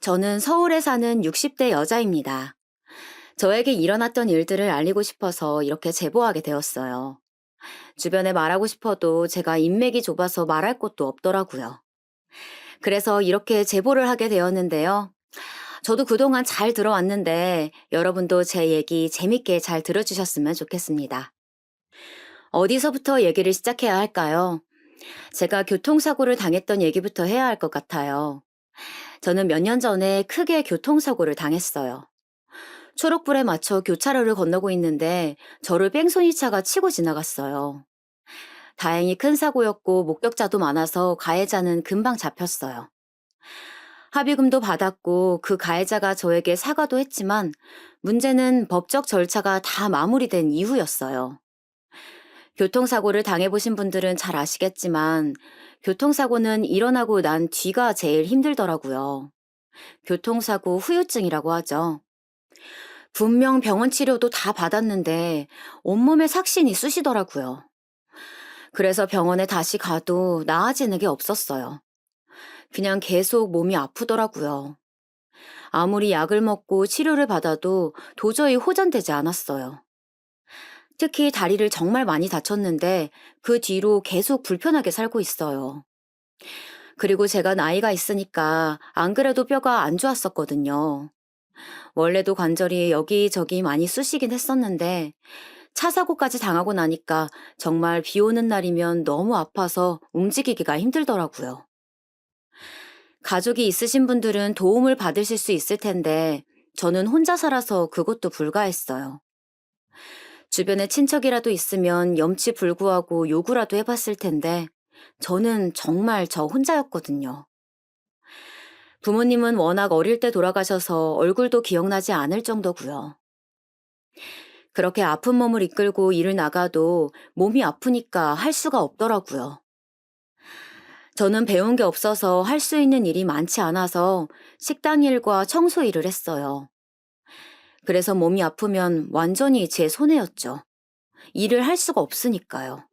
저는 서울에 사는 60대 여자입니다. 저에게 일어났던 일들을 알리고 싶어서 이렇게 제보하게 되었어요. 주변에 말하고 싶어도 제가 인맥이 좁아서 말할 곳도 없더라고요. 그래서 이렇게 제보를 하게 되었는데요. 저도 그동안 잘 들어왔는데 여러분도 제 얘기 재밌게 잘 들어주셨으면 좋겠습니다. 어디서부터 얘기를 시작해야 할까요? 제가 교통사고를 당했던 얘기부터 해야 할 것 같아요. 저는 몇 년 전에 크게 교통사고를 당했어요. 초록불에 맞춰 교차로를 건너고 있는데 저를 뺑소니차가 치고 지나갔어요. 다행히 큰 사고였고 목격자도 많아서 가해자는 금방 잡혔어요. 합의금도 받았고 그 가해자가 저에게 사과도 했지만 문제는 법적 절차가 다 마무리된 이후였어요. 교통사고를 당해보신 분들은 잘 아시겠지만 교통사고는 일어나고 난 뒤가 제일 힘들더라고요. 교통사고 후유증이라고 하죠. 분명 병원 치료도 다 받았는데 온몸에 삭신이 쑤시더라고요. 그래서 병원에 다시 가도 나아지는 게 없었어요. 그냥 계속 몸이 아프더라고요. 아무리 약을 먹고 치료를 받아도 도저히 호전되지 않았어요. 특히 다리를 정말 많이 다쳤는데 그 뒤로 계속 불편하게 살고 있어요. 그리고 제가 나이가 있으니까 안 그래도 뼈가 안 좋았었거든요. 원래도 관절이 여기저기 많이 쑤시긴 했었는데 차 사고까지 당하고 나니까 정말 비 오는 날이면 너무 아파서 움직이기가 힘들더라고요. 가족이 있으신 분들은 도움을 받으실 수 있을 텐데 저는 혼자 살아서 그것도 불가했어요. 주변에 친척이라도 있으면 염치불구하고 요구라도 해봤을 텐데 저는 정말 저 혼자였거든요. 부모님은 워낙 어릴 때 돌아가셔서 얼굴도 기억나지 않을 정도고요. 그렇게 아픈 몸을 이끌고 일을 나가도 몸이 아프니까 할 수가 없더라고요. 저는 배운 게 없어서 할 수 있는 일이 많지 않아서 식당 일과 청소 일을 했어요. 그래서 몸이 아프면 완전히 제 손해였죠. 일을 할 수가 없으니까요.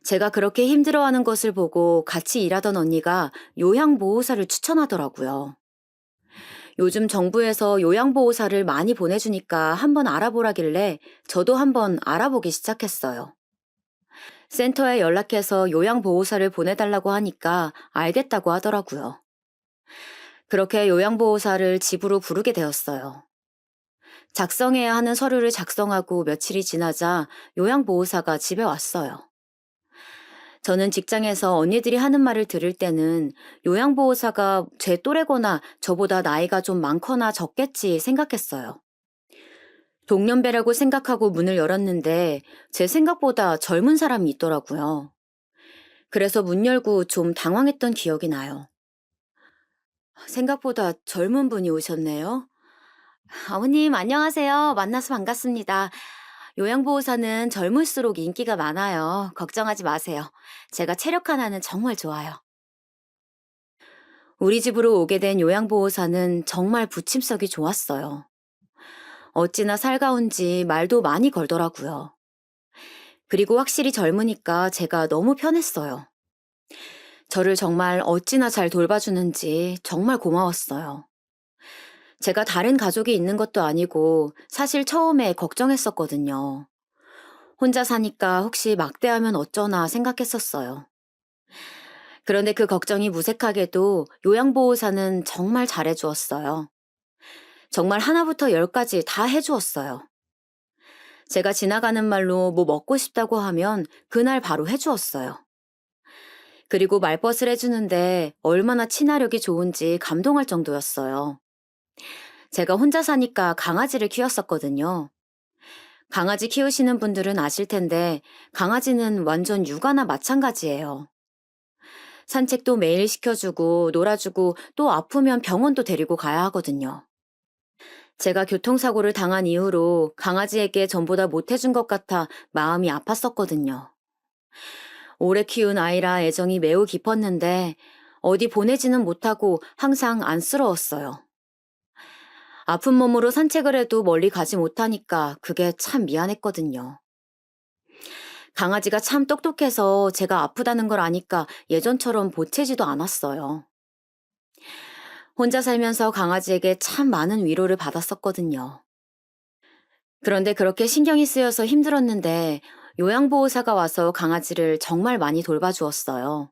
제가 그렇게 힘들어하는 것을 보고 같이 일하던 언니가 요양보호사를 추천하더라고요. 요즘 정부에서 요양보호사를 많이 보내주니까 한번 알아보라길래 저도 한번 알아보기 시작했어요. 센터에 연락해서 요양보호사를 보내달라고 하니까 알겠다고 하더라고요. 그렇게 요양보호사를 집으로 부르게 되었어요. 작성해야 하는 서류를 작성하고 며칠이 지나자 요양보호사가 집에 왔어요. 저는 직장에서 언니들이 하는 말을 들을 때는 요양보호사가 제 또래거나 저보다 나이가 좀 많거나 적겠지 생각했어요. 동년배라고 생각하고 문을 열었는데 제 생각보다 젊은 사람이 있더라고요. 그래서 문 열고 좀 당황했던 기억이 나요. 생각보다 젊은 분이 오셨네요. 아버님, 안녕하세요. 만나서 반갑습니다. 요양보호사는 젊을수록 인기가 많아요. 걱정하지 마세요. 제가 체력 하나는 정말 좋아요. 우리 집으로 오게 된 요양보호사는 정말 부침성이 좋았어요. 어찌나 살가운지 말도 많이 걸더라고요. 그리고 확실히 젊으니까 제가 너무 편했어요. 저를 정말 어찌나 잘 돌봐주는지 정말 고마웠어요. 제가 다른 가족이 있는 것도 아니고 사실 처음에 걱정했었거든요. 혼자 사니까 혹시 막대하면 어쩌나 생각했었어요. 그런데 그 걱정이 무색하게도 요양보호사는 정말 잘해주었어요. 정말 하나부터 열까지 다 해주었어요. 제가 지나가는 말로 뭐 먹고 싶다고 하면 그날 바로 해주었어요. 그리고 말벗을 해주는데 얼마나 친화력이 좋은지 감동할 정도였어요. 제가 혼자 사니까 강아지를 키웠었거든요. 강아지 키우시는 분들은 아실 텐데 강아지는 완전 육아나 마찬가지예요. 산책도 매일 시켜주고 놀아주고 또 아프면 병원도 데리고 가야 하거든요. 제가 교통사고를 당한 이후로 강아지에게 전보다 못해준 것 같아 마음이 아팠었거든요. 오래 키운 아이라 애정이 매우 깊었는데 어디 보내지는 못하고 항상 안쓰러웠어요. 아픈 몸으로 산책을 해도 멀리 가지 못하니까 그게 참 미안했거든요. 강아지가 참 똑똑해서 제가 아프다는 걸 아니까 예전처럼 보채지도 않았어요. 혼자 살면서 강아지에게 참 많은 위로를 받았었거든요. 그런데 그렇게 신경이 쓰여서 힘들었는데 요양보호사가 와서 강아지를 정말 많이 돌봐주었어요.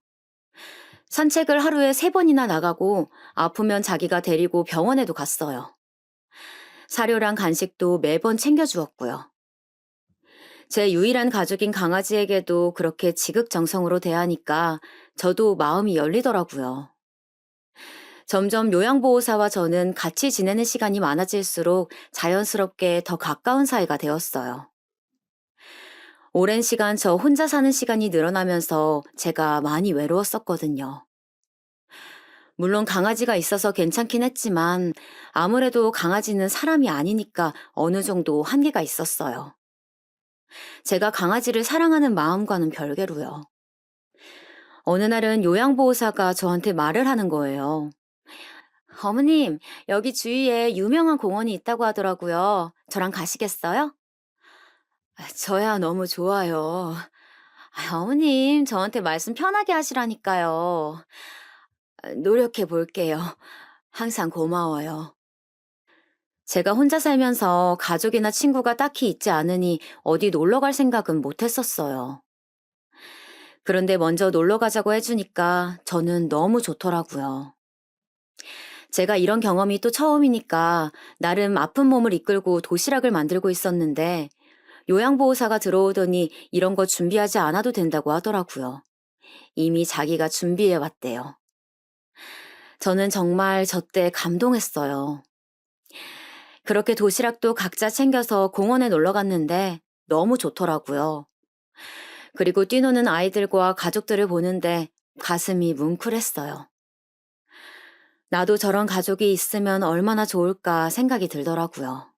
산책을 하루에 3번이나 나가고 아프면 자기가 데리고 병원에도 갔어요. 사료랑 간식도 매번 챙겨주었고요. 제 유일한 가족인 강아지에게도 그렇게 지극정성으로 대하니까 저도 마음이 열리더라고요. 점점 요양보호사와 저는 같이 지내는 시간이 많아질수록 자연스럽게 더 가까운 사이가 되었어요. 오랜 시간 저 혼자 사는 시간이 늘어나면서 제가 많이 외로웠었거든요. 물론 강아지가 있어서 괜찮긴 했지만 아무래도 강아지는 사람이 아니니까 어느 정도 한계가 있었어요. 제가 강아지를 사랑하는 마음과는 별개로요. 어느 날은 요양보호사가 저한테 말을 하는 거예요. 어머님, 여기 주위에 유명한 공원이 있다고 하더라고요. 저랑 가시겠어요? 저야 너무 좋아요. 어머님, 저한테 말씀 편하게 하시라니까요. 노력해 볼게요. 항상 고마워요. 제가 혼자 살면서 가족이나 친구가 딱히 있지 않으니 어디 놀러 갈 생각은 못 했었어요. 그런데 먼저 놀러 가자고 해주니까 저는 너무 좋더라고요. 제가 이런 경험이 또 처음이니까 나름 아픈 몸을 이끌고 도시락을 만들고 있었는데 요양보호사가 들어오더니 이런 거 준비하지 않아도 된다고 하더라고요. 이미 자기가 준비해 왔대요. 저는 정말 저때 감동했어요. 그렇게 도시락도 각자 챙겨서 공원에 놀러 갔는데 너무 좋더라고요. 그리고 뛰노는 아이들과 가족들을 보는데 가슴이 뭉클했어요. 나도 저런 가족이 있으면 얼마나 좋을까 생각이 들더라고요.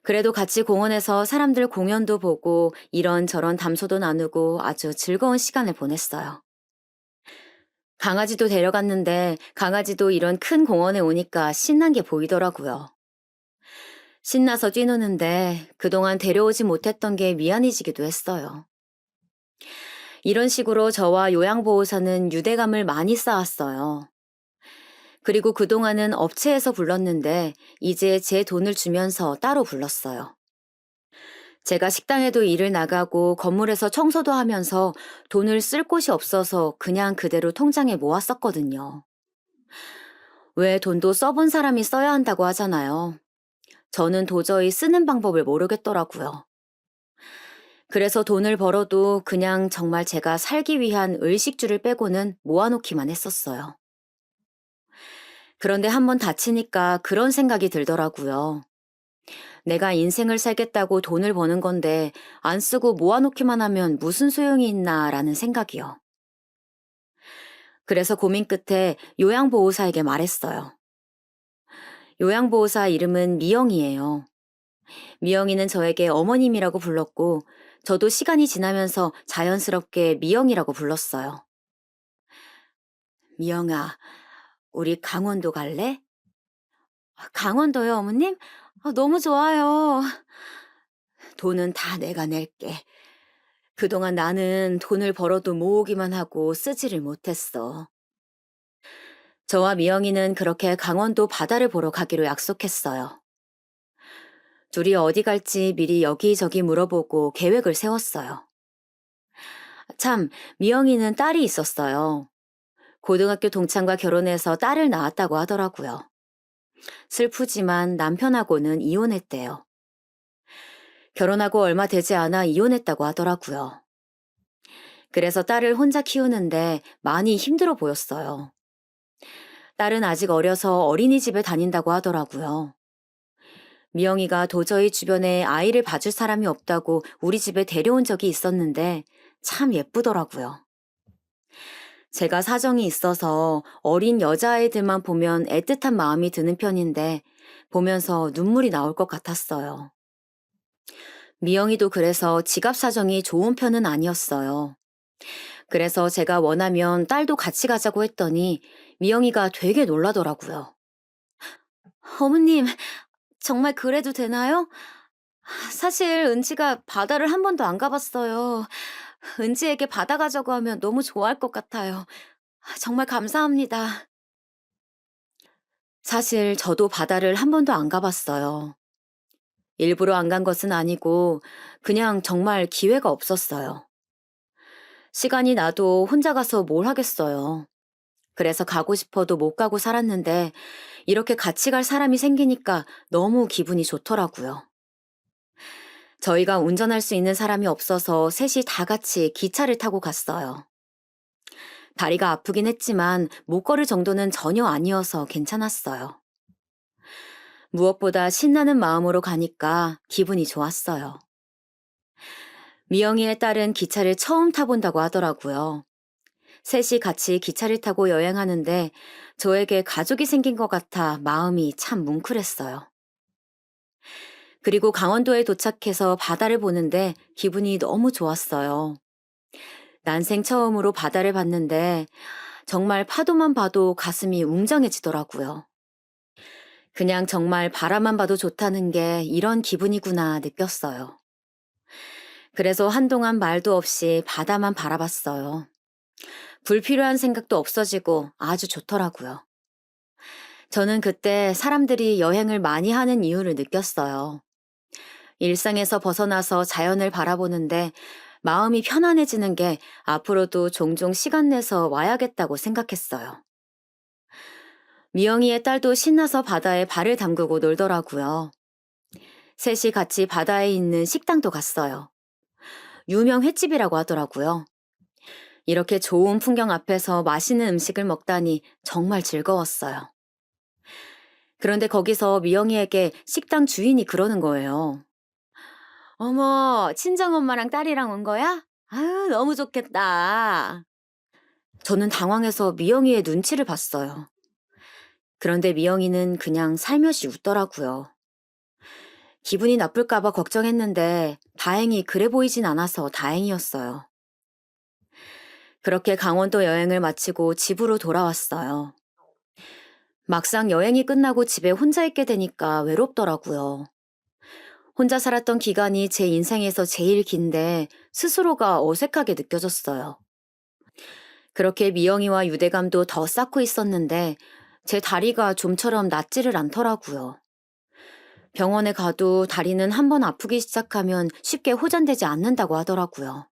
그래도 같이 공원에서 사람들 공연도 보고 이런저런 담소도 나누고 아주 즐거운 시간을 보냈어요. 강아지도 데려갔는데 강아지도 이런 큰 공원에 오니까 신난 게 보이더라고요. 신나서 뛰노는데 그동안 데려오지 못했던 게 미안해지기도 했어요. 이런 식으로 저와 요양보호사는 유대감을 많이 쌓았어요. 그리고 그동안은 업체에서 불렀는데 이제 제 돈을 주면서 따로 불렀어요. 제가 식당에도 일을 나가고 건물에서 청소도 하면서 돈을 쓸 곳이 없어서 그냥 그대로 통장에 모았었거든요. 왜 돈도 써본 사람이 써야 한다고 하잖아요. 저는 도저히 쓰는 방법을 모르겠더라고요. 그래서 돈을 벌어도 그냥 정말 제가 살기 위한 의식주를 빼고는 모아놓기만 했었어요. 그런데 한번 다치니까 그런 생각이 들더라고요. 내가 인생을 살겠다고 돈을 버는 건데 안 쓰고 모아놓기만 하면 무슨 소용이 있나라는 생각이요. 그래서 고민 끝에 요양보호사에게 말했어요. 요양보호사 이름은 미영이에요. 미영이는 저에게 어머님이라고 불렀고 저도 시간이 지나면서 자연스럽게 미영이라고 불렀어요. 미영아, 우리 강원도 갈래? 강원도요, 어머님? 너무 좋아요. 돈은 다 내가 낼게. 그동안 나는 돈을 벌어도 모으기만 하고 쓰지를 못했어. 저와 미영이는 그렇게 강원도 바다를 보러 가기로 약속했어요. 둘이 어디 갈지 미리 여기저기 물어보고 계획을 세웠어요. 참, 미영이는 딸이 있었어요. 고등학교 동창과 결혼해서 딸을 낳았다고 하더라고요. 슬프지만 남편하고는 이혼했대요. 결혼하고 얼마 되지 않아 이혼했다고 하더라고요. 그래서 딸을 혼자 키우는데 많이 힘들어 보였어요. 딸은 아직 어려서 어린이집에 다닌다고 하더라고요. 미영이가 도저히 주변에 아이를 봐줄 사람이 없다고 우리 집에 데려온 적이 있었는데 참 예쁘더라고요. 제가 사정이 있어서 어린 여자아이들만 보면 애틋한 마음이 드는 편인데 보면서 눈물이 나올 것 같았어요. 미영이도 그래서 지갑 사정이 좋은 편은 아니었어요. 그래서 제가 원하면 딸도 같이 가자고 했더니 미영이가 되게 놀라더라고요. 어머님, 정말 그래도 되나요? 사실 은지가 바다를 한 번도 안 가봤어요. 은지에게 바다 가자고 하면 너무 좋아할 것 같아요. 정말 감사합니다. 사실 저도 바다를 한 번도 안 가봤어요. 일부러 안 간 것은 아니고 그냥 정말 기회가 없었어요. 시간이 나도 혼자 가서 뭘 하겠어요. 그래서 가고 싶어도 못 가고 살았는데 이렇게 같이 갈 사람이 생기니까 너무 기분이 좋더라고요. 저희가 운전할 수 있는 사람이 없어서 셋이 다 같이 기차를 타고 갔어요. 다리가 아프긴 했지만 못 걸을 정도는 전혀 아니어서 괜찮았어요. 무엇보다 신나는 마음으로 가니까 기분이 좋았어요. 미영이의 딸은 기차를 처음 타본다고 하더라고요. 셋이 같이 기차를 타고 여행하는데 저에게 가족이 생긴 것 같아 마음이 참 뭉클했어요. 그리고 강원도에 도착해서 바다를 보는데 기분이 너무 좋았어요. 난생 처음으로 바다를 봤는데 정말 파도만 봐도 가슴이 웅장해지더라고요. 그냥 정말 바라만 봐도 좋다는 게 이런 기분이구나 느꼈어요. 그래서 한동안 말도 없이 바다만 바라봤어요. 불필요한 생각도 없어지고 아주 좋더라고요. 저는 그때 사람들이 여행을 많이 하는 이유를 느꼈어요. 일상에서 벗어나서 자연을 바라보는데 마음이 편안해지는 게 앞으로도 종종 시간 내서 와야겠다고 생각했어요. 미영이의 딸도 신나서 바다에 발을 담그고 놀더라고요. 셋이 같이 바다에 있는 식당도 갔어요. 유명 횟집이라고 하더라고요. 이렇게 좋은 풍경 앞에서 맛있는 음식을 먹다니 정말 즐거웠어요. 그런데 거기서 미영이에게 식당 주인이 그러는 거예요. 어머, 친정엄마랑 딸이랑 온 거야? 아유, 너무 좋겠다. 저는 당황해서 미영이의 눈치를 봤어요. 그런데 미영이는 그냥 살며시 웃더라고요. 기분이 나쁠까봐 걱정했는데 다행히 그래 보이진 않아서 다행이었어요. 그렇게 강원도 여행을 마치고 집으로 돌아왔어요. 막상 여행이 끝나고 집에 혼자 있게 되니까 외롭더라고요. 혼자 살았던 기간이 제 인생에서 제일 긴데 스스로가 어색하게 느껴졌어요. 그렇게 미영이와 유대감도 더 쌓고 있었는데 제 다리가 좀처럼 낫지를 않더라고요. 병원에 가도 다리는 한번 아프기 시작하면 쉽게 호전되지 않는다고 하더라고요.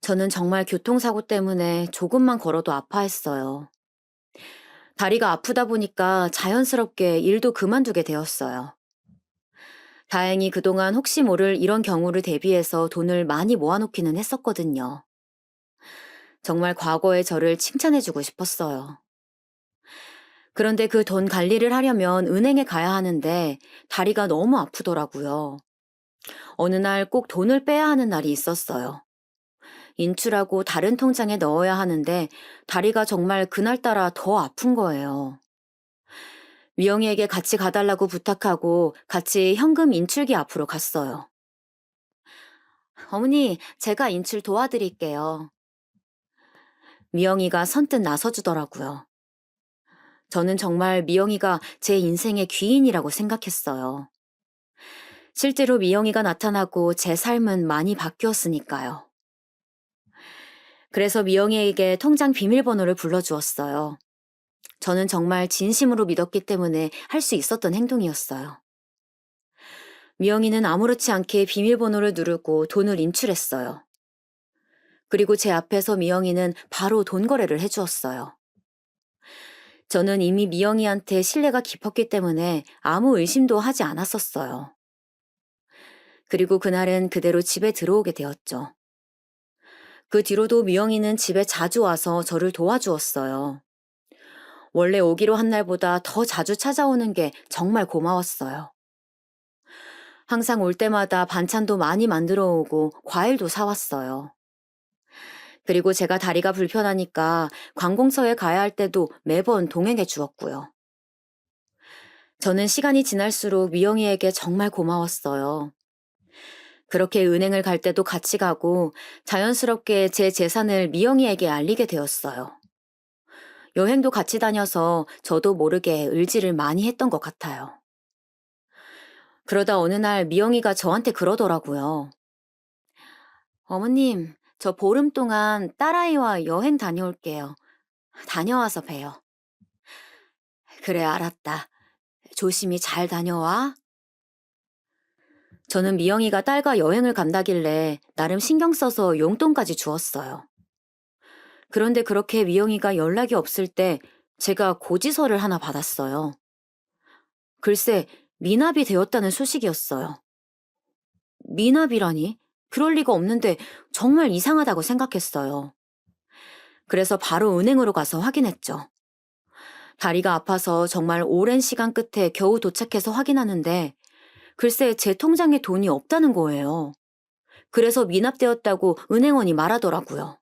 저는 정말 교통사고 때문에 조금만 걸어도 아파했어요. 다리가 아프다 보니까 자연스럽게 일도 그만두게 되었어요. 다행히 그동안 혹시 모를 이런 경우를 대비해서 돈을 많이 모아놓기는 했었거든요. 정말 과거의 저를 칭찬해주고 싶었어요. 그런데 그 돈 관리를 하려면 은행에 가야 하는데 다리가 너무 아프더라고요. 어느 날 꼭 돈을 빼야 하는 날이 있었어요. 인출하고 다른 통장에 넣어야 하는데 다리가 정말 그날따라 더 아픈 거예요. 미영이에게 같이 가달라고 부탁하고 같이 현금 인출기 앞으로 갔어요. 어머니, 제가 인출 도와드릴게요. 미영이가 선뜻 나서주더라고요. 저는 정말 미영이가 제 인생의 귀인이라고 생각했어요. 실제로 미영이가 나타나고 제 삶은 많이 바뀌었으니까요. 그래서 미영이에게 통장 비밀번호를 불러주었어요. 저는 정말 진심으로 믿었기 때문에 할 수 있었던 행동이었어요. 미영이는 아무렇지 않게 비밀번호를 누르고 돈을 인출했어요. 그리고 제 앞에서 미영이는 바로 돈 거래를 해주었어요. 저는 이미 미영이한테 신뢰가 깊었기 때문에 아무 의심도 하지 않았었어요. 그리고 그날은 그대로 집에 들어오게 되었죠. 그 뒤로도 미영이는 집에 자주 와서 저를 도와주었어요. 원래 오기로 한 날보다 더 자주 찾아오는 게 정말 고마웠어요. 항상 올 때마다 반찬도 많이 만들어 오고 과일도 사왔어요. 그리고 제가 다리가 불편하니까 관공서에 가야 할 때도 매번 동행해 주었고요. 저는 시간이 지날수록 미영이에게 정말 고마웠어요. 그렇게 은행을 갈 때도 같이 가고 자연스럽게 제 재산을 미영이에게 알리게 되었어요. 여행도 같이 다녀서 저도 모르게 의지를 많이 했던 것 같아요. 그러다 어느 날 미영이가 저한테 그러더라고요. 어머님, 저 보름 동안 딸아이와 여행 다녀올게요. 다녀와서 봬요. 그래, 알았다. 조심히 잘 다녀와. 저는 미영이가 딸과 여행을 간다길래 나름 신경 써서 용돈까지 주었어요. 그런데 그렇게 미영이가 연락이 없을 때 제가 고지서를 하나 받았어요. 글쎄, 미납이 되었다는 소식이었어요. 미납이라니? 그럴 리가 없는데 정말 이상하다고 생각했어요. 그래서 바로 은행으로 가서 확인했죠. 다리가 아파서 정말 오랜 시간 끝에 겨우 도착해서 확인하는데 글쎄 제 통장에 돈이 없다는 거예요. 그래서 미납되었다고 은행원이 말하더라고요.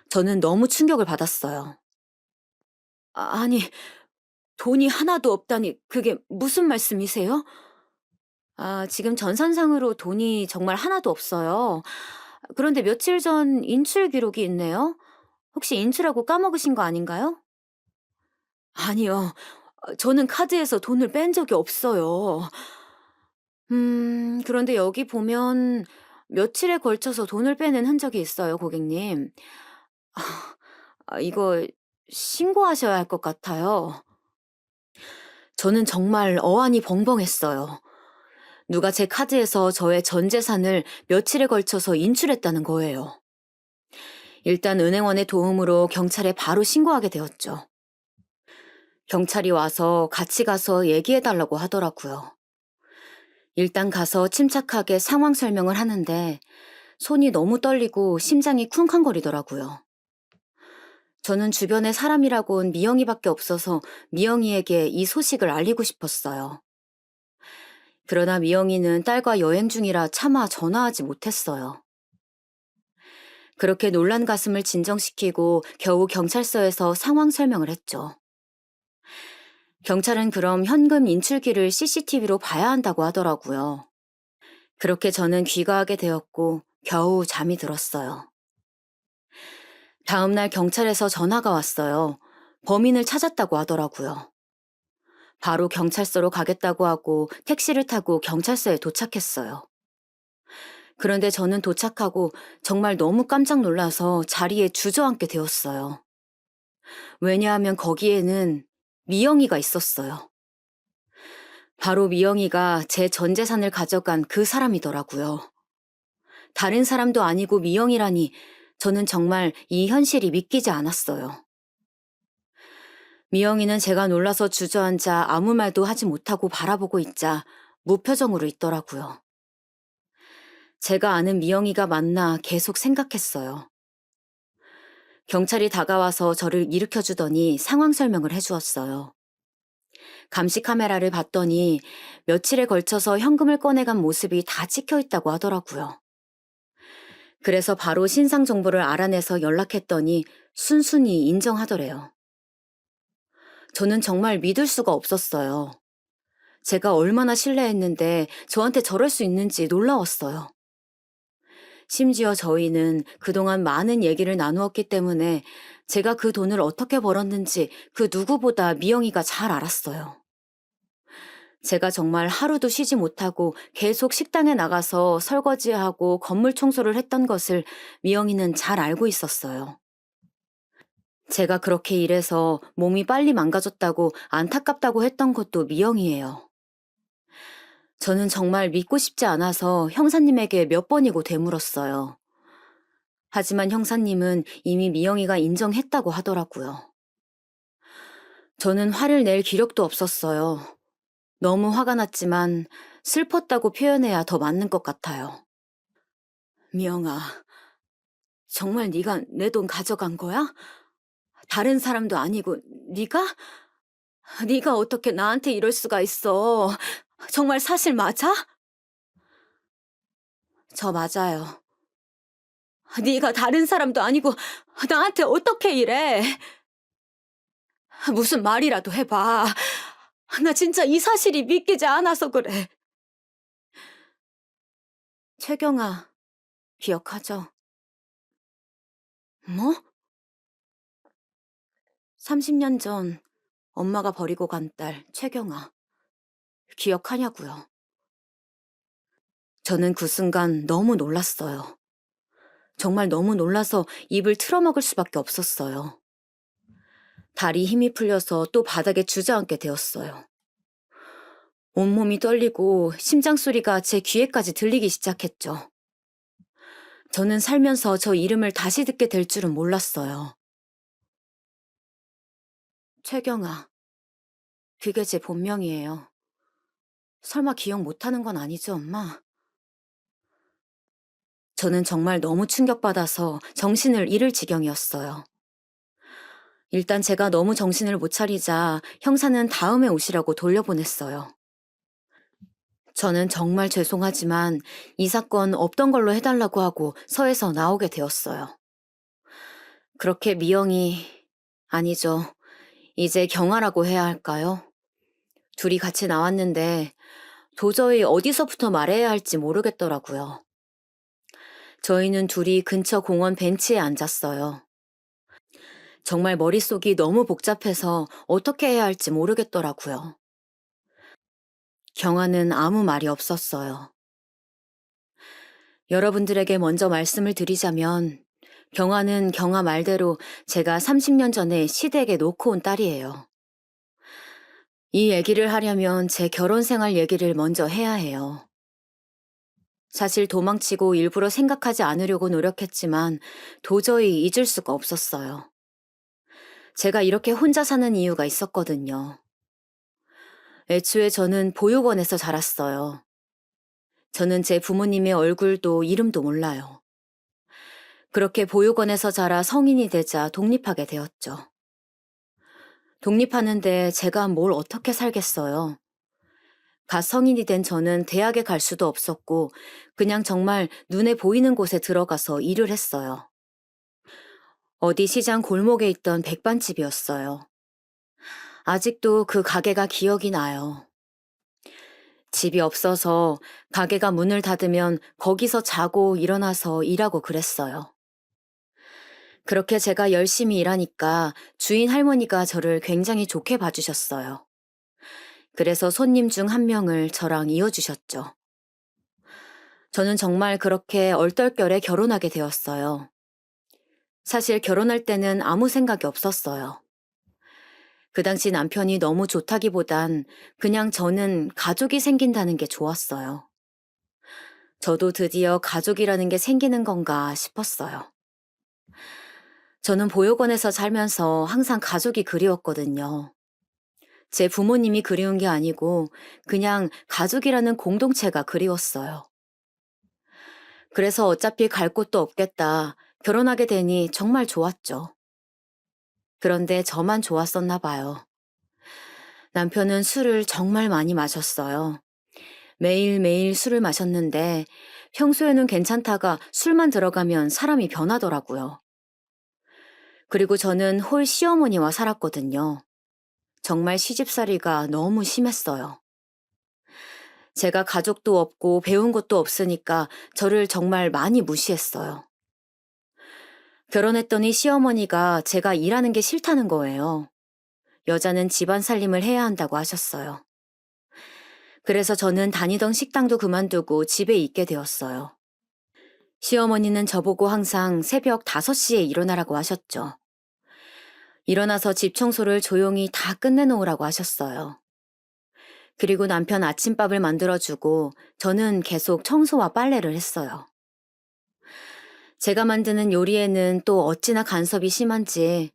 저는 너무 충격을 받았어요. 아니, 돈이 하나도 없다니 그게 무슨 말씀이세요? 지금 전산상으로 돈이 정말 하나도 없어요. 그런데 며칠 전 인출 기록이 있네요. 혹시 인출하고 까먹으신 거 아닌가요? 아니요. 저는 카드에서 돈을 뺀 적이 없어요. 그런데 여기 보면 며칠에 걸쳐서 돈을 빼는 흔적이 있어요, 고객님. 이거 신고하셔야 할 것 같아요. 저는 정말 어안이 벙벙했어요. 누가 제 카드에서 저의 전 재산을 며칠에 걸쳐서 인출했다는 거예요. 일단 은행원의 도움으로 경찰에 바로 신고하게 되었죠. 경찰이 와서 같이 가서 얘기해달라고 하더라고요. 일단 가서 침착하게 상황 설명을 하는데 손이 너무 떨리고 심장이 쿵쾅거리더라고요. 저는 주변에 사람이라곤 미영이밖에 없어서 미영이에게 이 소식을 알리고 싶었어요. 그러나 미영이는 딸과 여행 중이라 차마 전화하지 못했어요. 그렇게 놀란 가슴을 진정시키고 겨우 경찰서에서 상황 설명을 했죠. 경찰은 그럼 현금 인출기를 CCTV로 봐야 한다고 하더라고요. 그렇게 저는 귀가하게 되었고 겨우 잠이 들었어요. 다음날 경찰에서 전화가 왔어요. 범인을 찾았다고 하더라고요. 바로 경찰서로 가겠다고 하고 택시를 타고 경찰서에 도착했어요. 그런데 저는 도착하고 정말 너무 깜짝 놀라서 자리에 주저앉게 되었어요. 왜냐하면 거기에는 미영이가 있었어요. 바로 미영이가 제 전 재산을 가져간 그 사람이더라고요. 다른 사람도 아니고 미영이라니 저는 정말 이 현실이 믿기지 않았어요. 미영이는 제가 놀라서 주저앉아 아무 말도 하지 못하고 바라보고 있자 무표정으로 있더라고요. 제가 아는 미영이가 맞나 계속 생각했어요. 경찰이 다가와서 저를 일으켜주더니 상황 설명을 해주었어요. 감시 카메라를 봤더니 며칠에 걸쳐서 현금을 꺼내간 모습이 다 찍혀 있다고 하더라고요. 그래서 바로 신상 정보를 알아내서 연락했더니 순순히 인정하더래요. 저는 정말 믿을 수가 없었어요. 제가 얼마나 신뢰했는데 저한테 저럴 수 있는지 놀라웠어요. 심지어 저희는 그동안 많은 얘기를 나누었기 때문에 제가 그 돈을 어떻게 벌었는지 그 누구보다 미영이가 잘 알았어요. 제가 정말 하루도 쉬지 못하고 계속 식당에 나가서 설거지하고 건물 청소를 했던 것을 미영이는 잘 알고 있었어요. 제가 그렇게 일해서 몸이 빨리 망가졌다고 안타깝다고 했던 것도 미영이에요. 저는 정말 믿고 싶지 않아서 형사님에게 몇 번이고 되물었어요. 하지만 형사님은 이미 미영이가 인정했다고 하더라고요. 저는 화를 낼 기력도 없었어요. 너무 화가 났지만 슬펐다고 표현해야 더 맞는 것 같아요. 미영아, 정말 네가 내 돈 가져간 거야? 다른 사람도 아니고 네가? 네가 어떻게 나한테 이럴 수가 있어? 정말 사실 맞아? 저 맞아요. 네가 다른 사람도 아니고 나한테 어떻게 이래? 무슨 말이라도 해봐. 나 진짜 이 사실이 믿기지 않아서 그래. 최경아, 기억하죠? 뭐? 30년 전 엄마가 버리고 간 딸 최경아. 기억하냐고요? 저는 그 순간 너무 놀랐어요. 정말 너무 놀라서 입을 틀어먹을 수밖에 없었어요. 다리 힘이 풀려서 또 바닥에 주저앉게 되었어요. 온몸이 떨리고 심장 소리가 제 귀에까지 들리기 시작했죠. 저는 살면서 저 이름을 다시 듣게 될 줄은 몰랐어요. 최경아, 그게 제 본명이에요. 설마 기억 못하는 건 아니죠, 엄마? 저는 정말 너무 충격받아서 정신을 잃을 지경이었어요. 일단 제가 너무 정신을 못 차리자 형사는 다음에 오시라고 돌려보냈어요. 저는 정말 죄송하지만 이 사건 없던 걸로 해달라고 하고 서에서 나오게 되었어요. 그렇게 미영이, 아니죠. 이제 경아라고 해야 할까요? 둘이 같이 나왔는데 도저히 어디서부터 말해야 할지 모르겠더라고요. 저희는 둘이 근처 공원 벤치에 앉았어요. 정말 머릿속이 너무 복잡해서 어떻게 해야 할지 모르겠더라고요. 경아는 아무 말이 없었어요. 여러분들에게 먼저 말씀을 드리자면 경아는 경아 말대로 제가 30년 전에 시댁에 놓고 온 딸이에요. 이 얘기를 하려면 제 결혼 생활 얘기를 먼저 해야 해요. 사실 도망치고 일부러 생각하지 않으려고 노력했지만 도저히 잊을 수가 없었어요. 제가 이렇게 혼자 사는 이유가 있었거든요. 애초에 저는 보육원에서 자랐어요. 저는 제 부모님의 얼굴도 이름도 몰라요. 그렇게 보육원에서 자라 성인이 되자 독립하게 되었죠. 독립하는데 제가 뭘 어떻게 살겠어요. 갓 성인이 된 저는 대학에 갈 수도 없었고 그냥 정말 눈에 보이는 곳에 들어가서 일을 했어요. 어디 시장 골목에 있던 백반집이었어요. 아직도 그 가게가 기억이 나요. 집이 없어서 가게가 문을 닫으면 거기서 자고 일어나서 일하고 그랬어요. 그렇게 제가 열심히 일하니까 주인 할머니가 저를 굉장히 좋게 봐주셨어요. 그래서 손님 중 한 명을 저랑 이어주셨죠. 저는 정말 그렇게 얼떨결에 결혼하게 되었어요. 사실 결혼할 때는 아무 생각이 없었어요. 그 당시 남편이 너무 좋다기보단 그냥 저는 가족이 생긴다는 게 좋았어요. 저도 드디어 가족이라는 게 생기는 건가 싶었어요. 저는 보육원에서 살면서 항상 가족이 그리웠거든요. 제 부모님이 그리운 게 아니고 그냥 가족이라는 공동체가 그리웠어요. 그래서 어차피 갈 곳도 없겠다. 결혼하게 되니 정말 좋았죠. 그런데 저만 좋았었나 봐요. 남편은 술을 정말 많이 마셨어요. 매일매일 술을 마셨는데 평소에는 괜찮다가 술만 들어가면 사람이 변하더라고요. 그리고 저는 홀 시어머니와 살았거든요. 정말 시집살이가 너무 심했어요. 제가 가족도 없고 배운 것도 없으니까 저를 정말 많이 무시했어요. 결혼했더니 시어머니가 제가 일하는 게 싫다는 거예요. 여자는 집안 살림을 해야 한다고 하셨어요. 그래서 저는 다니던 식당도 그만두고 집에 있게 되었어요. 시어머니는 저보고 항상 새벽 5시에 일어나라고 하셨죠. 일어나서 집 청소를 조용히 다 끝내놓으라고 하셨어요. 그리고 남편 아침밥을 만들어주고 저는 계속 청소와 빨래를 했어요. 제가 만드는 요리에는 또 어찌나 간섭이 심한지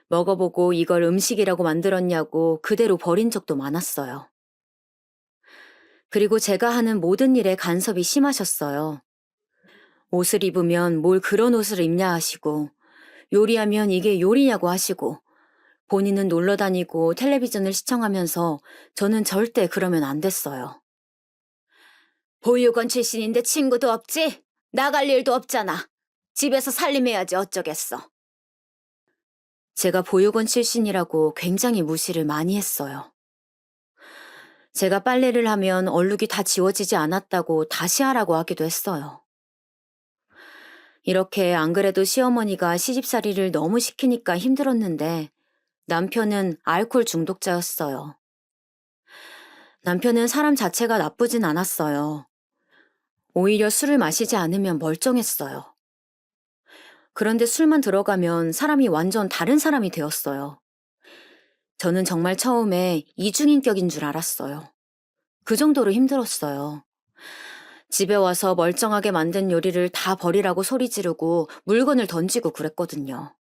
먹어보고 이걸 음식이라고 만들었냐고 그대로 버린 적도 많았어요. 그리고 제가 하는 모든 일에 간섭이 심하셨어요. 옷을 입으면 뭘 그런 옷을 입냐 하시고 요리하면 이게 요리냐고 하시고 본인은 놀러 다니고 텔레비전을 시청하면서 저는 절대 그러면 안 됐어요. 보육원 출신인데 친구도 없지? 나갈 일도 없잖아. 집에서 살림해야지 어쩌겠어. 제가 보육원 출신이라고 굉장히 무시를 많이 했어요. 제가 빨래를 하면 얼룩이 다 지워지지 않았다고 다시 하라고 하기도 했어요. 이렇게 안 그래도 시어머니가 시집살이를 너무 시키니까 힘들었는데 남편은 알코올 중독자였어요. 남편은 사람 자체가 나쁘진 않았어요. 오히려 술을 마시지 않으면 멀쩡했어요. 그런데 술만 들어가면 사람이 완전 다른 사람이 되었어요. 저는 정말 처음에 이중인격인 줄 알았어요. 그 정도로 힘들었어요. 집에 와서 멀쩡하게 만든 요리를 다 버리라고 소리 지르고 물건을 던지고 그랬거든요.